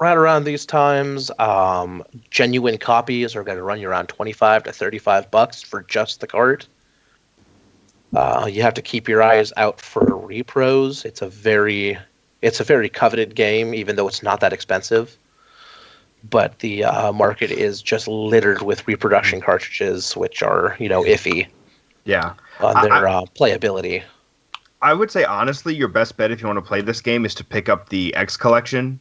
[SPEAKER 4] Right around these times, genuine copies are going to run you around $25 to $35 for just the cart. You have to keep your eyes out for repros. It's a very coveted game, even though it's not that expensive. But the market is just littered with reproduction cartridges, which are iffy.
[SPEAKER 3] Yeah.
[SPEAKER 4] On their playability.
[SPEAKER 3] I would say honestly, your best bet if you want to play this game is to pick up the X collection.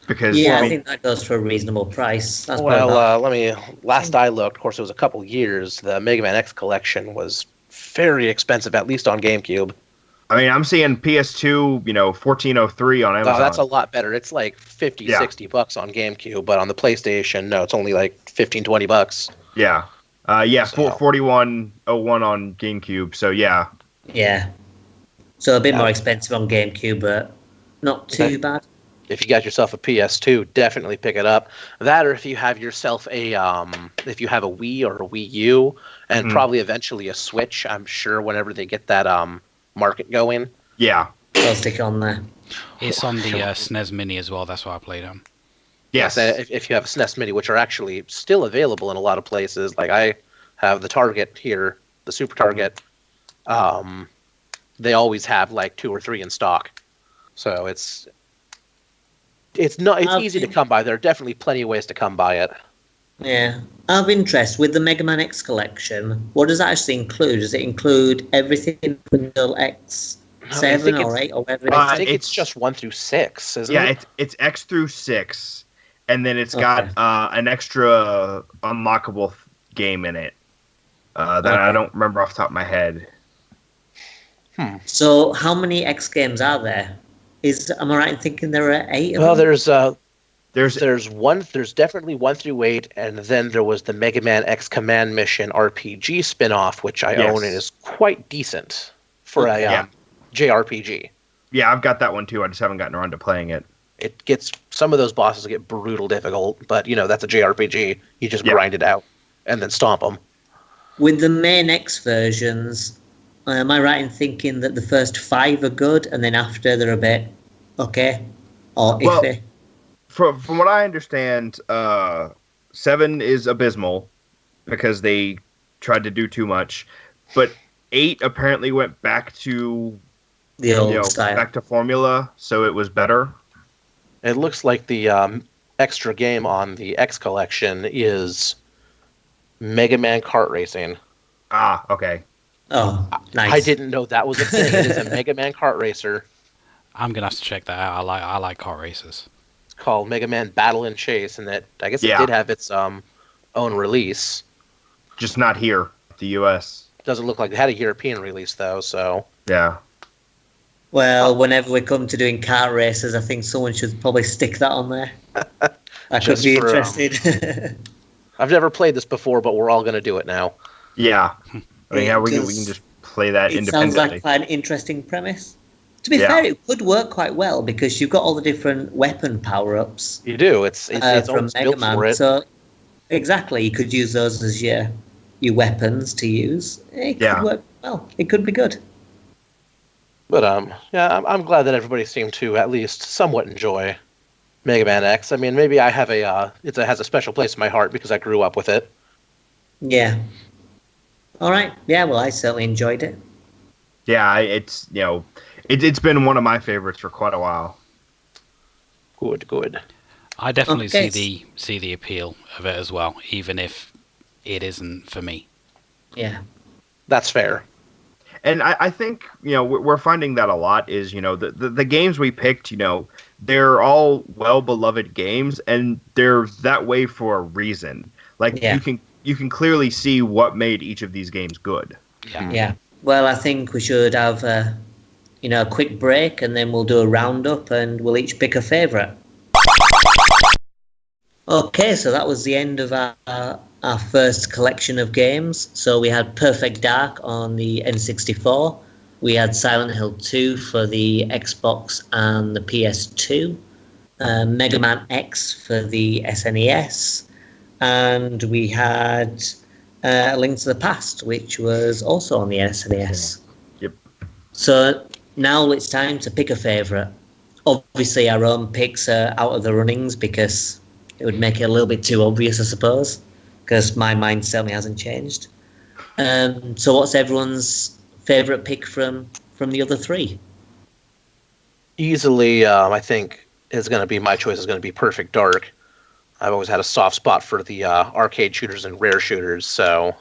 [SPEAKER 3] Because
[SPEAKER 1] I think that goes for a reasonable price.
[SPEAKER 4] Last I looked, of course, it was a couple years. The Mega Man X collection was very expensive, at least on GameCube.
[SPEAKER 3] I mean, I'm seeing PS2, $14.03 on Amazon.
[SPEAKER 4] Oh, that's a lot better. It's like $50, $60 on GameCube, but on the PlayStation, no, it's only like $15, $20.
[SPEAKER 3] Yeah. $41.01 on GameCube. So yeah.
[SPEAKER 1] Yeah. So a bit more expensive on GameCube, but not too bad.
[SPEAKER 4] If you got yourself a PS2, definitely pick it up. That, or if you have yourself if you have a Wii or a Wii U, and probably eventually a Switch, I'm sure whenever they get that market going.
[SPEAKER 3] Yeah.
[SPEAKER 1] I'll stick it on there.
[SPEAKER 2] It's on the SNES Mini as well. That's what I played on.
[SPEAKER 3] Yes.
[SPEAKER 4] If you have a SNES Mini, which are actually still available in a lot of places. Like I have the Target here, the Super Target. They always have like 2 or 3 in stock. So it's easy to come by. There are definitely plenty of ways to come by it.
[SPEAKER 1] Yeah. Out of interest, with the Mega Man X collection, what does that actually include? Does it include everything until X7 or 8 or whatever it is?
[SPEAKER 4] I think it's just 1 through 6, isn't it?
[SPEAKER 3] Yeah, it's X through 6, and then it's got an extra unlockable game in it that I don't remember off the top of my head.
[SPEAKER 1] So how many X games are there? Am I right in thinking there are 8 of
[SPEAKER 4] them?
[SPEAKER 1] Well,
[SPEAKER 4] there's definitely 1 through 8, and then there was the Mega Man X Command Mission RPG spin-off, which I own and is quite decent for a JRPG.
[SPEAKER 3] Yeah, I've got that one too. I just haven't gotten around to playing it.
[SPEAKER 4] It gets some of those bosses get brutal difficult, but that's a JRPG. You just grind it out and then stomp them.
[SPEAKER 1] With the main X versions, am I right in thinking that the first 5 are good, and then after they're a bit okay or iffy?
[SPEAKER 3] From what I understand, 7 is abysmal because they tried to do too much, but 8 apparently went back to
[SPEAKER 1] the old style,
[SPEAKER 3] back to formula, so it was better.
[SPEAKER 4] It looks like the extra game on the X collection is Mega Man Kart Racing.
[SPEAKER 3] Ah, okay.
[SPEAKER 1] Oh, nice.
[SPEAKER 4] I didn't know that was a thing. It is a Mega Man Kart Racer.
[SPEAKER 2] I'm gonna have to check that out. I like kart races.
[SPEAKER 4] It's called Mega Man Battle and Chase, and that I guess it did have its own release.
[SPEAKER 3] Just not here, the U.S.
[SPEAKER 4] Doesn't look like it had a European release though. So
[SPEAKER 3] yeah.
[SPEAKER 1] Well, whenever we come to doing kart races, I think someone should probably stick that on there. I could be interested.
[SPEAKER 4] I've never played this before, but we're all going to do it now.
[SPEAKER 3] Yeah. I mean, we can just play that independently.
[SPEAKER 1] It sounds like quite an interesting premise. To be fair, it could work quite well because you've got all the different weapon power-ups.
[SPEAKER 4] You do. It's
[SPEAKER 1] from Mega Man. For it. So exactly, you could use those as your weapons to use. It could work well. It could be good.
[SPEAKER 4] But I'm glad that everybody seemed to at least somewhat enjoy Mega Man X. I mean, maybe I have it has a special place in my heart because I grew up with it.
[SPEAKER 1] Yeah. All right. Yeah. Well, I certainly enjoyed it.
[SPEAKER 3] Yeah, it's it's been one of my favorites for quite a while.
[SPEAKER 4] Good.
[SPEAKER 2] I definitely see the appeal of it as well, even if it isn't for me.
[SPEAKER 1] Yeah.
[SPEAKER 4] That's fair.
[SPEAKER 3] And I think, we're finding that a lot is, the games we picked, they're all well-beloved games, and they're that way for a reason. Like, you can clearly see what made each of these games good.
[SPEAKER 1] Yeah. Well, I think we should have, a quick break, and then we'll do a roundup, and we'll each pick a favourite. Okay, so that was the end of our first collection of games. So we had Perfect Dark on the N64. We had Silent Hill 2 for the Xbox and the PS2. Mega Man X for the SNES, and we had A Link to the Past, which was also on the SNES.
[SPEAKER 3] Yep.
[SPEAKER 1] So now it's time to pick a favourite. Obviously, our own picks are out of the runnings because it would make it a little bit too obvious, I suppose, because my mind certainly hasn't changed. So what's everyone's favourite pick from the other three?
[SPEAKER 4] Easily, I think my choice is going to be Perfect Dark. I've always had a soft spot for the arcade shooters and rare shooters, so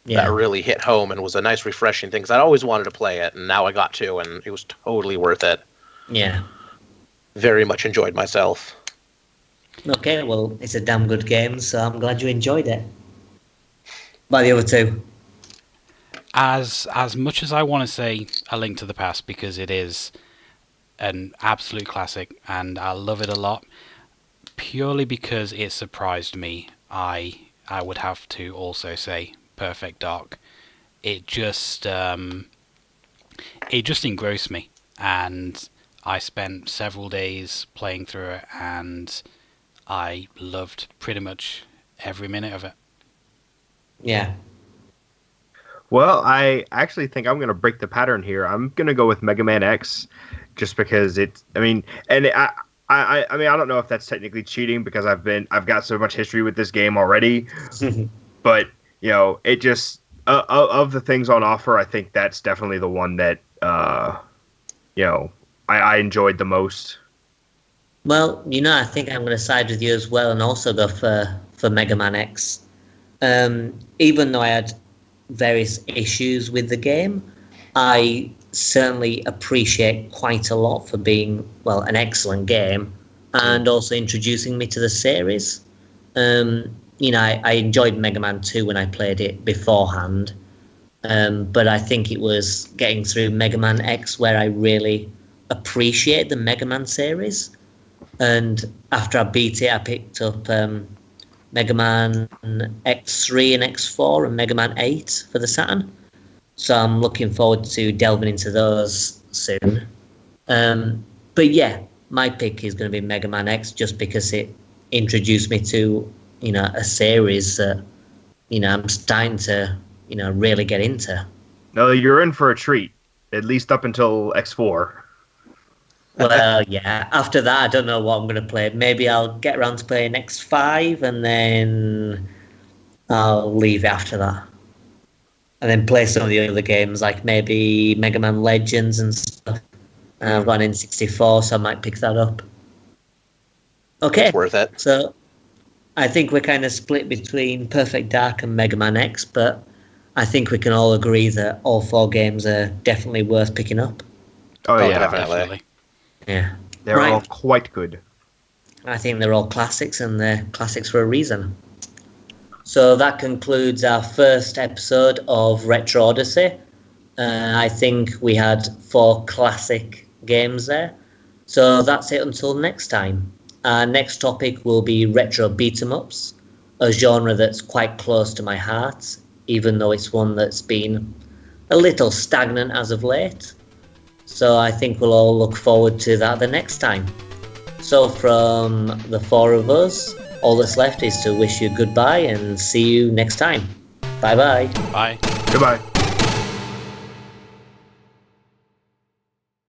[SPEAKER 4] that really hit home and was a nice, refreshing thing, because I always wanted to play it, and now I got to, and it was totally worth it.
[SPEAKER 1] Yeah.
[SPEAKER 4] Very much enjoyed myself.
[SPEAKER 1] Okay, well, it's a damn good game, so I'm glad you enjoyed it. By the other two?
[SPEAKER 2] As much as I want to say A Link to the Past, because it is an absolute classic and I love it a lot, purely because it surprised me, I would have to also say Perfect Dark. It just engrossed me, and I spent several days playing through it, and I loved pretty much every minute of it.
[SPEAKER 1] Yeah.
[SPEAKER 3] Well, I actually think I'm going to break the pattern here. I'm going to go with Mega Man X, just because I don't know if that's technically cheating because I've got so much history with this game already, but it just of the things on offer, I think that's definitely the one that I enjoyed the most.
[SPEAKER 1] Well, I think I'm going to side with you as well and also go for Mega Man X. Even though I had various issues with the game, I certainly appreciate quite a lot for being, an excellent game and also introducing me to the series. I enjoyed Mega Man 2 when I played it beforehand, but I think it was getting through Mega Man X where I really appreciate the Mega Man series. And after I beat it, I picked up Mega Man X3 and X4 and Mega Man 8 for the Saturn. So I'm looking forward to delving into those soon. But yeah, my pick is going to be Mega Man X just because it introduced me to, a series that, I'm starting to, really get into.
[SPEAKER 3] No, you're in for a treat, at least up until X4.
[SPEAKER 1] Well, yeah. After that, I don't know what I'm going to play. Maybe I'll get around to playing X5 and then I'll leave it after that. And then play some of the other games, like maybe Mega Man Legends and stuff. I've got an N64, so I might pick that up. Okay.
[SPEAKER 4] It's worth it.
[SPEAKER 1] So I think we're kind of split between Perfect Dark and Mega Man X, but I think we can all agree that all four games are definitely worth picking up.
[SPEAKER 3] Oh yeah,
[SPEAKER 4] definitely.
[SPEAKER 1] Yeah.
[SPEAKER 3] They're all quite good.
[SPEAKER 1] I think they're all classics, and they're classics for a reason. So that concludes our first episode of Retro Odyssey. I think we had 4 classic games there. So that's it until next time. Our next topic will be retro beat-em-ups, a genre that's quite close to my heart, even though it's one that's been a little stagnant as of late. So I think we'll all look forward to that the next time. So from the 4 of us, all that's left is to wish you goodbye and see you next time. Bye-bye.
[SPEAKER 2] Bye.
[SPEAKER 3] Goodbye.